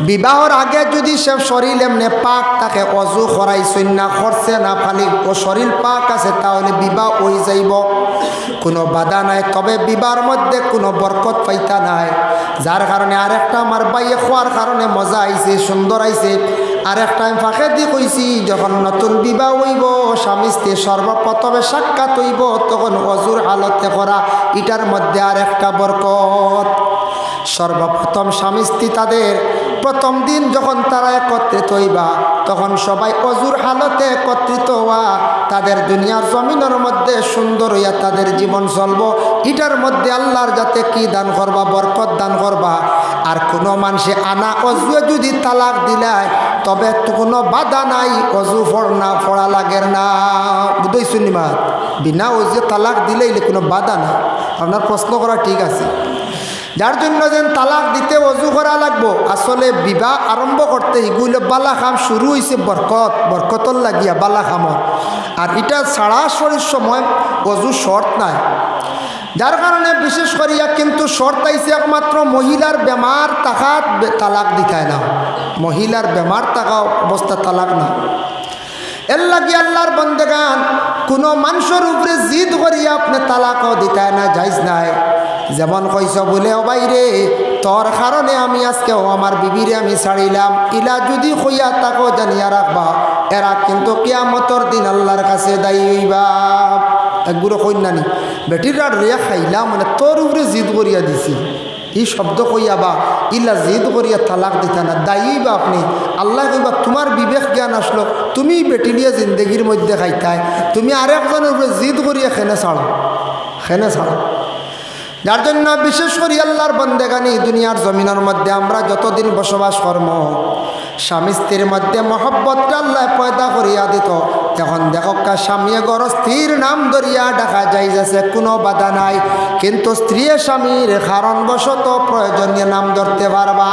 বিবাহর আগে যদি সে শরীর এমনি পাক তাকে অজু করাইছেন না, করছে না, খালি ও শরীর পাক আছে, তাহলে বিবাহ হয়ে যাইব, কোনো বাধা নাই। তবে বিবাহর মধ্যে কোনো বরকত পাইতা নাই, যার কারণে আরেকটা আমার বাইয়ে খোয়ার কারণে মজা আইছে, সুন্দর আইছে। আরেকটা আমি ফাঁকে দিয়ে কইছি, যখন নতুন বিবাহ হইব স্বামী স্ত্রী সর্বপ্রথমে সাক্ষাৎ হইব, তখন অজুর হালতে করা, এটার মধ্যে আরেকটা বরকত। সর্বপ্রথম স্বামী স্ত্রী তাদের প্রথম দিন যখন তারা একত্রিত হইবা, তখন সবাই অজুর হালতে একত্রিত হওয়া, তাদের দুনিয়ার জমিনের মধ্যে সুন্দর হইয়া তাদের জীবন চলব। এটার মধ্যে আল্লাহর যাতে কি দান করবা, বরকত দান করবা। আর কোনো মানুষে আনা অজুয়ে যদি তালাক দিলায়, তবে তো কোনো বাধা নাই, অজু পড়া লাগের না। বুঝতেই মাত বিনা অজুয়ে তালাক দিলেই কোনো বাধা নাই। আপনার প্রশ্ন করা ঠিক আছে, যার জন্য যেন তালাক দিতে অজু করা লাগবো। আসলে বিবাহ আরম্ভ করতে এগুলো বালা খাম শুরু হয়েছে বরকতর লাগিয়া বালা খামর, আর এটা সরাসরির সময় অজু শর্ত নাই, যার কারণে বিশেষ করিয়া কিন্তু শর্ত আইছে একমাত্র মহিলার বেমার তাকাত তালাক দিতায় না, মহিলার বেমার থাকা অবস্থা তালাক না। এর লাগি আল্লাহর বন্দেগান কোনো মানুষের উপরে জিদ করিয়া আপনি তালাকও দিতায় না, যাইজ নাই। যেমন কইস বলে, ও বাইরে তোর কারণে আমি আজকেও আমার বিবিরে আমি ছাড়িলাম, ইলা যদি কইয়া তাকেও জানিয়া রাখবা, এরা কিন্তু কিয়ামতর দিন আল্লাহর কাছে দায়ী হইবা। একগুলো কইনানি বেটিরা রিয়া খাইলাম মানে তোর উপরে জিদ করিয়া দিছি, এই শব্দ কইয়া বা ইলা জিদ করিয়া তালাক দিতা না, দায়ী বা আপনি। আল্লাহ কইবা তোমার বিবেক জ্ঞান আসলো, তুমি বেটিলিয়া জিন্দগির মধ্যে খাইতায়, তুমি আরেকজনের উপরে জিদ করিয়া খেনে ছাড়ো। যার জন্য বিশেষ করে আল্লাহর বন্দেগানি দুনিয়ার জমিনের মধ্যে আমরা যতদিন বসবাস করব, স্বামী স্ত্রীর মধ্যে মহব্বতটা আল্লাহ পয়দা করিয়া দিত। এখন দেখো স্বামী গড় স্ত্রীর নাম ধরিয়া ডাকা যাই যাচ্ছে, কোনো বাধা নাই, কিন্তু স্ত্রী স্বামীর কারণবশত প্রয়োজনীয় নাম ধরতে পারবা,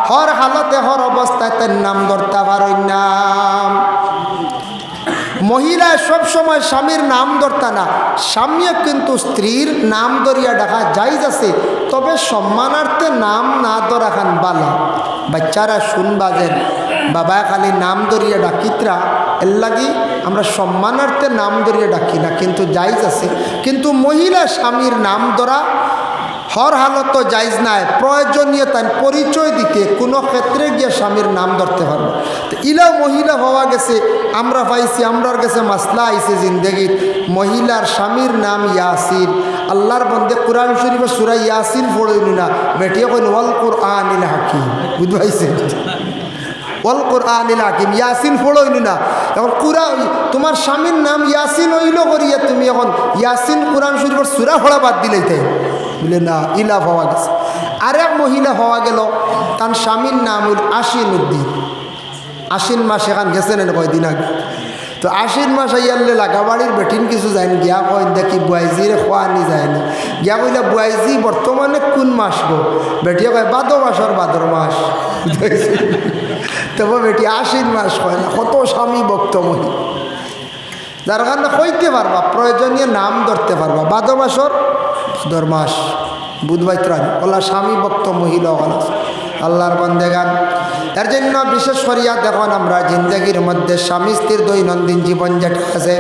হর হালতে হর অবস্থায় তার নাম ধরতে পারই না। মহিলা সব সময় স্বামীর নাম ধরতা না, স্বামীও কিন্তু স্ত্রীর নাম ধরিয়া ডাকা যাইজ আছে, তবে সম্মানার্থে নাম না ধরা খান বালা। বাচ্চারা শুনবাজেন বাবা খালি নাম ধরিয়া ডাকিতরা, এর লাগি আমরা সম্মানার্থে নাম ধরিয়া ডাকি না, কিন্তু যাইজ আছে। কিন্তু মহিলা স্বামীর নাম ধরা হর হালত যাইজ নাই, প্রয়োজনীয়তা পরিচয় দিতে কোনো ক্ষেত্রে গিয়ে স্বামীর নাম ধরতে পারবো। তো ইলা মহিলা হওয়া গেছে, আমরা পাইছি, আমরার কাছে মাসলা আইছে জিন্দগির, মহিলার স্বামীর নাম ইয়াসিন। আল্লাহর বন্দে কুরআন শরীফে সূরা ইয়াসিন পড়ইল না, বেটিয়ে কইন ওয়াল কুরআনিল হাকিম, বুঝ পাইছেন, ওয়াল কুরআনিল হাকিম, ইয়াসিন পড়ইল না। এখন কুরআন তোমার স্বামীর নাম ইয়াসিন হইল করিয়া তুমি এখন ইয়াসিন কুরআন শরীফের সূরা পড়া বাদ দিলেই বলে না, ইলা হওয়া গেছে। আরেক মহিলা হওয়া গেল, তার স্বামীর নাম হইল আশ্বিন উদ্দিন। আশ্বিন মাস এখান গেছেন কয়দিন আগে, তো আশ্বিন মাস আইয়ালে লাগা বাড়ির বেটিন কিছু যায়নি, গিয়া কয় দেখি বুয়াইজিরে খোয়ানি যায়নি, গিয়া কইলে বুয়াইজি বর্তমানে কোন মাস গো? বেটিয়ে কয় ভাদ্র মাসর ভাদ্র মাস। তবে বেটি আশ্বিন মাস কয় না, কত স্বামী ভক্ত মহিলা। যার কারণে কইতে পারবা, প্রয়োজনীয় নাম ধরতে পারবা। ভাদ্র মাসর মাস বুধবাইত্রাণ ওলা স্বামী ভক্ত মহিলা আল্লাহর বন্দেগান। এর জন্য বিশেষ করিয়া দেখুন আমরা জিন্দগির মধ্যে স্বামী স্ত্রীর দৈনন্দিন জীবন যেটা আছে,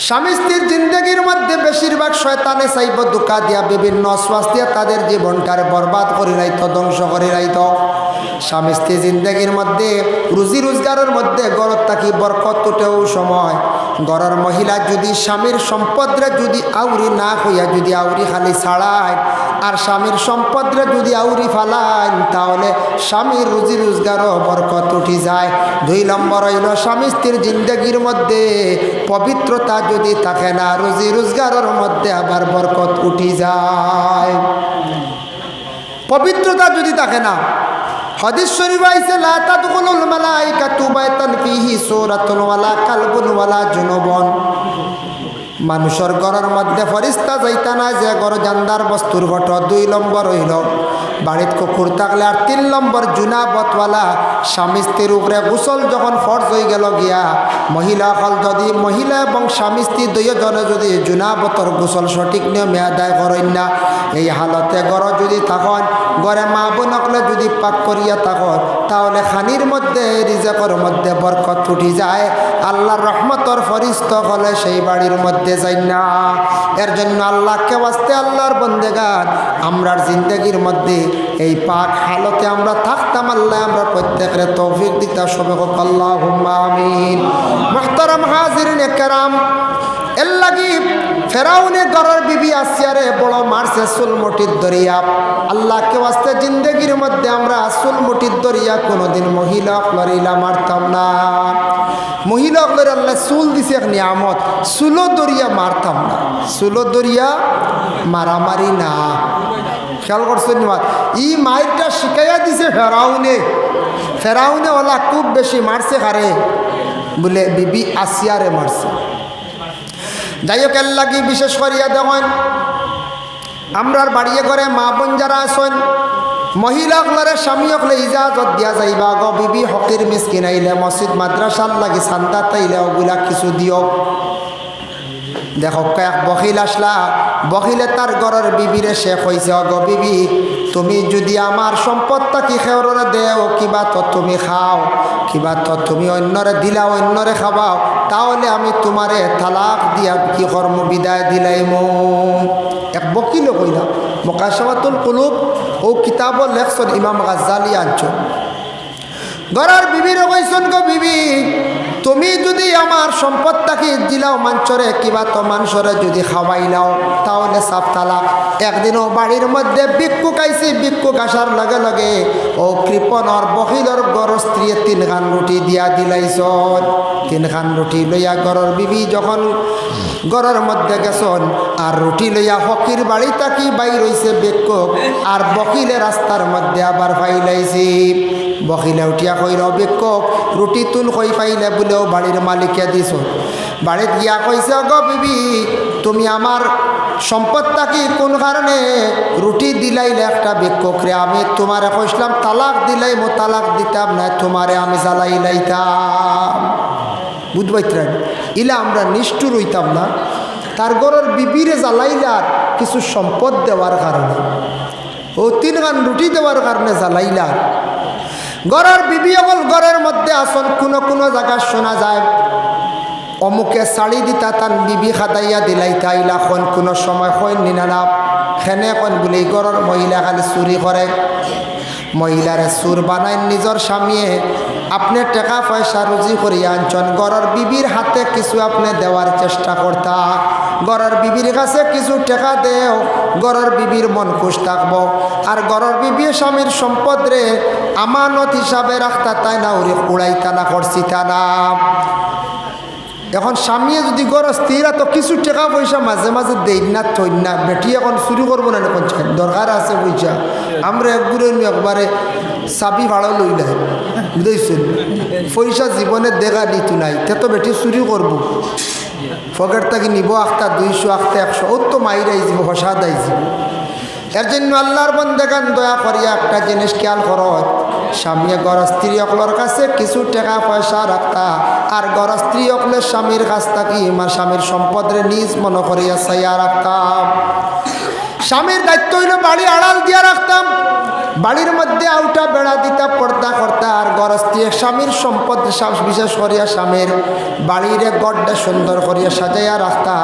স্বামী স্ত্রীর জিন্দগির মধ্যে বেশিরভাগ শয়তানে চাইব ধোঁকা দিয়া বিভিন্ন অস্বাস্থ্য তাদের জীবনটারে বরবাদ করে রাইত, ধ্বংস করে রাইত। স্বামী স্ত্রী জিন্দগির মধ্যে রুজি রোজগারের মধ্যে গড়ত থাকি বরকত উঠেও সময় ঘরের মহিলা যদি স্বামীর সম্পদরে যদি আউরি না হইয়া যদি আউরি খালি ছাড়ায় আর স্বামীর সম্পদরে যদি আউরি ফালায় তাহলে স্বামীর রুজি রোজগারও বরকত উঠি যায়। 2 নম্বর হইল স্বামী স্ত্রীর জিন্দগির মধ্যে পবিত্রতা যদি থাকে না, রুজি রোজগারের মধ্যে আবার বরকত উঠি যায়। পবিত্রতা যদি থাকে না, হাদিস শরীফ আইছে লা তাদখুলুল মালাইকাতু বাইতান ফিহি সূরাতুন ওয়ালা কালবুন ওয়ালা জুনুবুন। মানুষের ঘরের মধ্যে ফেরেশতা যাইতা না যে ঘর জান্দার বস্তুর ঘট। 2 নম্বর হইল বাড়িত কুকুর থাকলে। আর 3 নম্বর জুনাবতওয়ালা স্বামী স্ত্রীর উপরে গোসল যখন ফরজ হয়ে গেল গিয়া মহিলা হল যদি মহিলা এবং স্বামী স্ত্রী দুইজনে যদি জুনাবতর গোসল সঠিক নিয়মে আদায় করেন না, এই হালতে ঘর যদি থাকেন, ঘরে মা বোনকলে যদি পাক করিয়া থাকেন তাহলে খানির মধ্যে রিজেকের মধ্যে বরকত উঠি যায়। আল্লাহর রহমতর ফরিস্তা হলে সেই বাড়ির মধ্যে যাই না। এর জন্য আল্লাহকে বাস্তে আল্লাহর বন্দেগান আমরার জিন্দগির মধ্যে এই পাক হালতে আমরা থাকতাম। আল্লাহ আমরা প্রত্যেকের তৌফিক দিতা সবে হোক আল্লাহুম্মা আমিন। মুহতারাম হাজিরিন কেরাম, এর লাগি ফেরাউনে ঘরের বিবি আসিয়ারে বড় মারছে চুলমুটির দরিয়া। আল্লাহকে বাস্তে জিন্দগির মধ্যে আমরা চুলমুটির দরিয়া কোনোদিন মহিলা লরিলা মারতাম না। মহিলা লরি আল্লাহ চুল দিছে এক নিয়ামত, চুলো দরিয়া মারতাম না। চুলো দরিয়া মারামারি না, খেয়াল করছেন? ই মাইরটা শিখাইয়া দিছে ফেরাউনে। ফেরাউনে ওলা খুব বেশি মারছে কারে বলে বিবি আসিয়ারে মারছে। যাই হোক, এর লাগি বিশেষ করিয়া দেখেন আমরার বাড়িয়ে করে মা বোন যারা আছেন মহিলাগুলারে স্বামী হকলে ইজাজত দিয়া যাইবা গো বিবি হকির মিসকিন আইলে মসজিদ মাদ্রাসার লাগি চান্দা তাইলে ওগুলা কিছু দিও। দেখো এক বকিল আসলা, বকিলে তার ঘরের বিবিরে শেখ হয়েছে, অগো বিবি তুমি যদি আমার সম্পদটা কি খেওরে দেও কিবা তো তুমি খাও, কিবা তো তুমি অন্যরে দিলাও অন্যরে খাবাও, তাহলে আমি তোমারে তালাক দিয়া কি কর্ম বিদায় দিলাইমু। এক বকিলও কইলা মুকাশাফাতুল কুলুব ও কিতাব লেখছেন ইমাম গাজ্জালি আনছেন। ঘরের বিবির কইছেন গো বিবি তুমি যদি আমার সম্পদটাকে দিলাও মাঞ্চরে কিবা তো মানুষরে যদি খাওয়াইলাও তাহলে সাফ তালাক। একদিনও বাড়ির মধ্যে ভিক্ষুক আইছে, ভিক্ষুক আসার লগে লগে ও কৃপণর বকিলর ঘর স্ত্রী 3 খান রুটি দিয়া দিলাইছন। 3 খান রুটি লইয়া ঘরের বিবি যখন ঘরের মধ্যে গেছন আর রুটি লইয়া ফকির বাড়ি তাকি বাইর হইছে ভিক্ষুক, আর বকিলে রাস্তার মধ্যে আবার ফাইলাইছে। বকিলে উঠিয়া কইল ভিক্ষুক রুটি তুল কই পাইলে বলেও বাড়ির মালিকে দিছ। বাড়িত গিয়া কইছে গো বিবি তুমি আমার সম্পদটা কি কোন কারণে রুটি দিলাইলে একটা ভিক্ষুকরে, আমি তোমারে কইছিলাম তালাক দিলাই মো তালাক দিতাম না, তোমারে আমি জ্বালাই লাইতাম। বুধবাইত্রাণ ইলা আমরা নিষ্ঠুর হইতাম না তার ঘরের বিবিরে জ্বালাইলার কিছু সম্পদ দেওয়ার কারণে, ও 3 খান রুটি দেওয়ার কারণে জ্বালাইলার। ঘরের বিবি অকল ঘরের মধ্যে আসন কোনো কোনো জায়গা শোনা যায় অমুকে শাড়ি দিতা তান বিবি খাদাইয়া দিলাই তাইলা খন কোনো সময় হইন নিনা খেনে কন বলে ঘরের মহিলা খালি চুরি করে। মহিলারে চুর বানায় নিজের স্বামীয়ে আপনি টাকা পয়সা রুজি করিয়া আনছেন, ঘরের বিবির হাতে কিছু আপনি দেওয়ার চেষ্টা করতা, ঘরের বিবির কাছে কিছু টাকা দেও, ঘরের বিবির মন খুশ থাকবো। আর ঘরের বিবির স্বামীর সম্পদ রে আমানত হিসাবে রাখতা তাই না ওরে উড়াইতা না করছিতা না। এখন স্বামী যদি ঘর স্থিরা তো কিছু টাকা পয়সা মাঝে মাঝে দেই না থই না, বেটি এখন চুরি করবো না এখন দরকার আছে পয়সা। আমরা একগুলো একবারে চাবি ভাড়া লইলাই বুঝেছেন, পয়সা জীবনে দেখা দিত নাই তে তো বেটি চুরি করবো, পকেট থাকি নিব 200 100 ও তো মাইরাই যাব হসাদাই যাব। এর জন্য আল্লাহর বন্দেগান দয়া করিয়া একটা জিনিস খেয়াল করো, স্বামী ঘর স্ত্রী অকলের কাছে কিছু টাকা পয়সা রাখতা আর ঘর স্ত্রী অকলের স্বামীর কাছ থাকি আমার স্বামীর সম্পদরে নিজ মনে করিয়া চাইয়া রাখতাম। স্বামীর দায়িত্ব হইল বাড়ি আড়াল দিয়া রাখতাম, বাড়ির মধ্যে আউটা বেড়া দিতা পর্দা করতা আর ঘর স্ত্রী স্বামীর সম্পদ বিশেষ করিয়া স্বামীর বাড়ির গড়টা সুন্দর করিয়া সাজাইয়া রাখতা।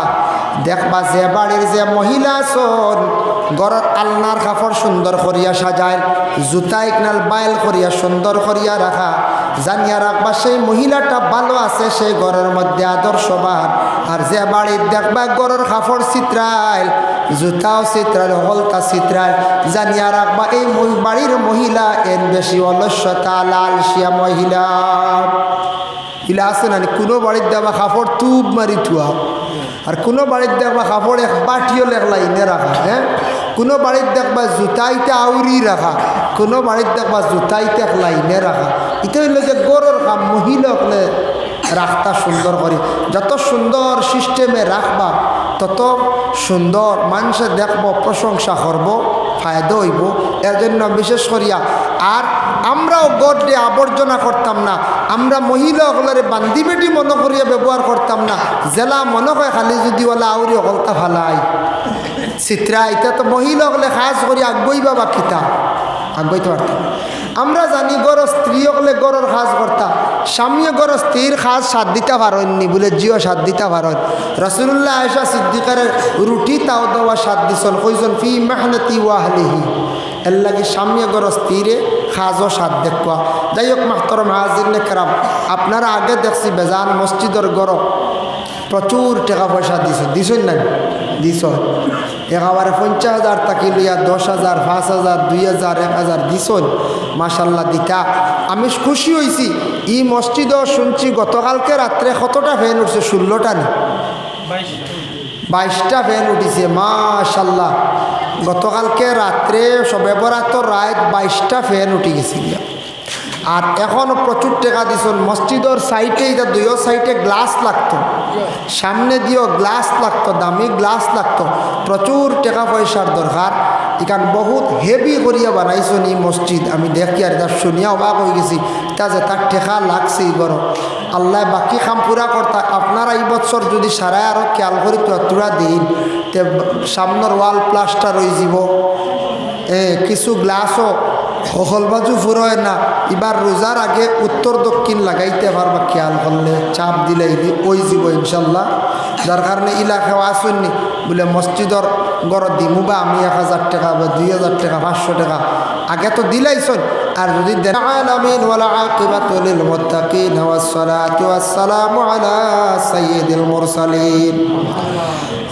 দেখবা যে বাড়ির যে মহিলা আছেন ঘরের আলনার কাপড় সুন্দর করিয়া সাজায়, জুতা ইকনাল বাইল করিয়া সুন্দর করিয়া রাখা, জানিয়া রাখবা সেই মহিলাটা ভালো আছে, সেই ঘরের মধ্যে আদর্শবান। আর যে বাড়ির দেখবা ঘরের কাপড় চিত্রাইল, জুতাও চিত্রাইল, হলতা চিত্রাইল, জানিয়া রাখবা এই বাড়ির মহিলা এর বেশি অলস্যতা লালসিয়া মহিলা। ইলা আছে না কোনো বাড়ির দেবা কাপড় তুব মারি থুয়া, আর কোনো বাড়ির দেখবা কাপড় এক বাটিও লেখলা ইনে রাখা। হ্যাঁ, কোনো বাড়ির দেখবা জুতাইতে আউরি রাখা, কোনো বাড়ির দেখবা জুতাইতে এক লাইনে রাখা। এটা হইল যে গরুর কাম, মহিলা হলে রাখতা সুন্দর করে। যত সুন্দর সিস্টেমে রাখবা তত সুন্দর মানুষে দেখব, প্রশংসা করব, ফায়দা হইব। এর জন্য বিশেষ করিয়া আর আমরাও গড়ে আবর্জনা করতাম না, আমরা মহিলাগুলোর বান্দি বেটি মনে করিয়া ব্যবহার করতাম না। জেলা মনে হয় খালি যদি ওলা আউরি অকলতা ফালাই চিত্রা, এটা তো মহিলাগুলো খাস করি আগ্রহী বাবা খিতা আগ্রহীতে পারতাম। আমরা জানি গড় স্ত্রী হলে গড়ের খাস করতাম, স্বামী গড় স্ত্রীর খাস সাথ দিতে পারেননি বলে জিও সাথ দিতে পারেন। রাসূলুল্লাহ আয়েশা সিদ্দিকারের রুটি তাও দেওয়া সাথ দিছন, কইজন ফি মেহনতি ওয়াহলিহি, এর লাগে স্বামী গড় স্ত্রীরে খাজও সাথ দেখবা। যাই হোক মাহতরম হাজিরিনে কেরাম, আপনারা আগে দেখছি বেজান মসজিদের গড় প্রচুর টাকা পয়সা দিছেন না দিছ, একেবারে 50,000 টাকা লইয়া 10,000, 5,000, 2,000, 1,000 দিছন। মাশাল্লাহ দিতা আমি খুশি হয়েছি। ই মসজিদও শুনছি গতকালকে রাত্রে কতটা ফ্যান উঠছে, 16টা নি 22টা ফ্যান উঠিছে মাশাল্লাহ। গতকালকে রাত্রে সবে বরাত রাত 22টা ফ্যান উঠি গেছিল। আর এখনও প্রচুর টাকা দিছেন। মসজিদের সাইডে এটা দুইও সাইডে গ্লাস লাগতো, সামনে দিয়েও গ্লাস লাগতো, দামি গ্লাস লাগতো, প্রচুর টাকা পয়সার দরকার। এখান বহুত হেভি করিয়া বানাইছেন এই মসজিদ। আমি দেখি আর এটা শুনিয়া অবাক হয়ে গেছি, তা যে তার টেকা লাগছে এই ঘর। আল্লাহ বাকি কাম পুরা করতা। আপনারা এই বছর যদি সারায় আরও খেয়াল করি তোরা দিন তে সামনের ওয়াল প্লাস্টার হয়ে যাব, কিছু গ্লাসও হল বাজু ফুরোয় না। এবার রোজার আগে উত্তর দক্ষিণ লাগাইতে পারবা, খেয়াল করলে চাপ দিলাইলে ওই যাব ইনশাল্লাহ। যার কারণে ইলাকাও আসেননি বলে মসজিদর গড় দিমু বা আমি 1,000 টাকা বা 2,000 টাকা 500 টাকা আগে তো দিলাইছন। আর যদি আলামিন ওয়ালা আকিবাতু লিল মুত্তাকিন ওয়াসসালাতু ওয়াসসালামু আলা সাইয়্যিদিল মুরসালিন।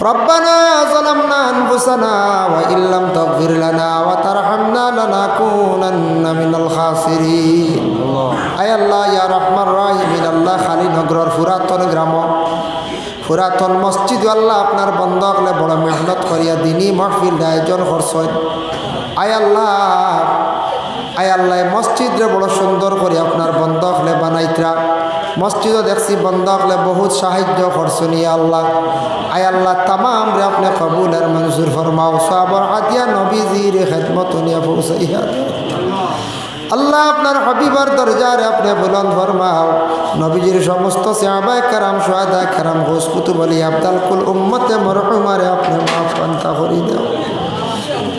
রব্বানা যালামনা আনফুসানা ওয়া ইল্লাম তাগফির লানা ওয়া তারহামনা লানাকুনান্না মিনাল খাসিরিন। আয় আল্লাহ ইয়া রাহমান রাহিমিন, আল্লাহ খালি নগরের পুরাতন গ্রাম পুরাতন মসজিদ আল্লাহ আপনার বন্ধ হলে বড় মেহনত করিয়া দিনই মাহফিল আয়োজন করছেন। আয় আল্লাহ মসজিদরে বড় সুন্দর করে আপনার বন্ধ হলে বানাইতরা। মসজিদও দেখছি বন্ধ হলে বহুত সাহায্য করছেন ইয়া আল্লাহ। আয় আল্লাহ তামাম রে আপনি কবুলের মঞ্জুর ফরমাও, সাবর হাদিয়া নবীজির খেদমত নিয়ে পৌঁছাইয়া আল্লাহ আপনার হাবিবার দরজারে আপনি বুলন্দ ফরমাও। নবীজির সমস্ত সাহাবায়ে কেরাম, শুহাদায়ে কেরাম, গৌস কুতুব আলী আবদাল কুল উম্মতে মরহুমারে আপনি মাফ কান্তা করি দাও।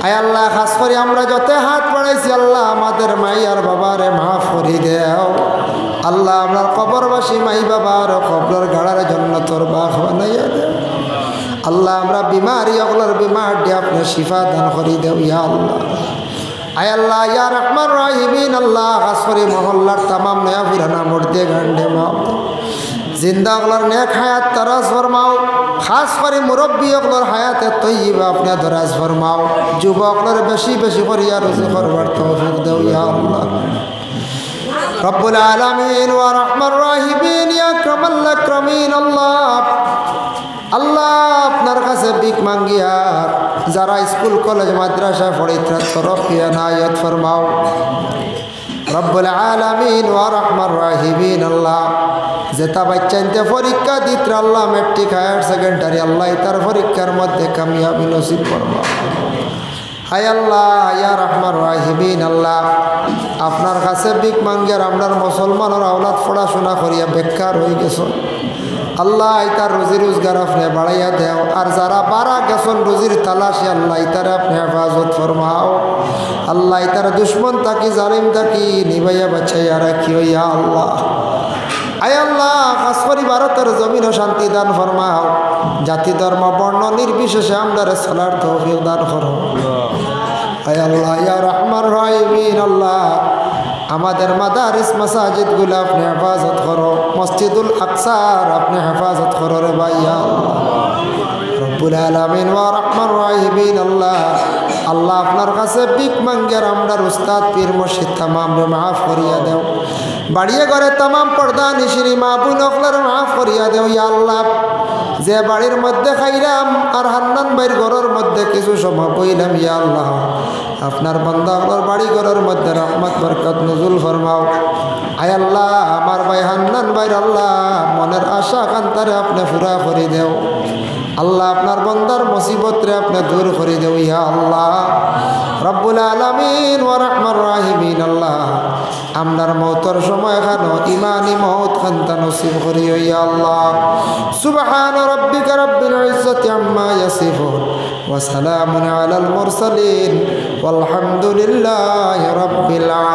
আয় আল্লাহ খাস করে আমরা যত হাত বাড়াইছি আল্লাহ আমাদের মাই আর বাবারে মাফ করি দেও। আল্লাহ আপনার কবরবাসী মাই বাবার কবরের গাড়ার জন্য তোর বাঘ বানাইয়া দেও। আল্লাহ আমরা বিমারি অগলার বিমার দিয়ে আপনি শিফা দান করি দেও ইয়া আল্লাহ। আয় আল্লাহ ইয়া রহমান রাহিমিন, আল্লাহ খাস করে মহল্লার তামাম নয়া পুরানা মর্দে গান্ডে মাও, জিন্দা অগলার নেক হায়াত তারাজ ফরমাও। খাস করে মুরব্বী অগলার হায়াতে তৈবা আপনি দরাজ ফরমাও। যুবকলার বেশি বেশি করিয়া রুজি করবার তৌফিক দেও ইয়া আল্লাহ। রব্বুল আলামিন ওয়া রহমান রাহিমিন, ইয়া আকরামাল আকরামিন, আল্লাহ আপনার কাছে ভিক মাঙ্গিয়া যারা স্কুল কলেজ মাদ্রাসা পড়িত্রা তরফিয়া নায়াত ফরমাও। রব্বুল আলামিন ওয়া রহমান রাহিমিন, আল্লাহ যেটা বাচ্চাইতে পরীক্ষা দিত আল্লাহ মেট্রিক হায়ার সেকেন্ডারি, আল্লাহ তার পরীক্ষার মধ্যে কামিয়াবি নসিব ফরমাও। হায় আল্লাহ ইয়া রহমান রাহিমিন, আল্লাহ আপনার কাছে বিক মাঙ্গের আমরার মুসলমানের আওলাদ পড়াশোনা করিয়া বেকার হয়ে গেছ আল্লাহ ইতার রুজি রোজগার আপনি বাড়াইয়া দেও আর যারা বাড়া গেছেন রুজির তালাশে আল্লাহ ইতারে আপনি হেফাজত ফরমাও আল্লাহ ইতার দুশ্মন তাকি জালিম তাকি নিবাইয়া বাচ্চাইয়া রাখিও ইয়া আল্লাহ আয় আল্লাহ খাস করি ভারতের জমিন শান্তি দান ফরমাও জাতি ধর্ম বর্ণ নির্বিশেষে আমরারে চলার তৌফিক দান করো আয় আল্লাহ ইয়া রহমান রাহিমিন আল্লাহ আমাদের মাদারিস মাসাজিদগুলো আপনি হেফাজত করো মসজিদুল আকসার আপনি হেফাজত করো রে ভাই ইয়া আল্লাহ রব্বুল আলামিন ওয়া রহমান রাহিমিন আল্লাহ আল্লাহ আপনার কাছে বিক মাঙ্গের আমরার উস্তাদ পীর মুর্শিদ তামাম রে মাফ করিয়া দেও বাড়িয়ে ঘরে তামাম পর্দা নিশিনি মা বোন অকলার মাফ করিয়া দেও ইয়া আল্লাহ যে বাড়ির মধ্যে খাইলাম আর হান্নান ভাইয়ের ঘরের মধ্যে কিছু সময় বইলাম ইয়া আল্লাহ আপনার বান্দা আপনার বাড়ি ঘরের মধ্যে রহমত বরকত নজুল ফরমাও আয় আল্লাহ আমার ভাই হান্নান ভাইয়ের আল্লাহ মনের আশা কান্তারে আপনি পুরা করে দেও আল্লাহ আপনার বান্দার মুসিবতরে আপনি দূর করে দেও ইয়া আল্লাহ রব্বুল আলামিন ওয়া রহমান রাহিমিন আল্লাহ আমরার মওতের সময় খানো ইমানি মওত খান্তা নসিব করিও ইয়া আল্লাহ সুবহান রাব্বিকা রাব্বিল ইজ্জাতি আম্মা ইয়াসিফুন ওয়া সালামুন আলাল মুরসালিন ওয়ালহামদুলিল্লাহি রাব্বিল আলামিন।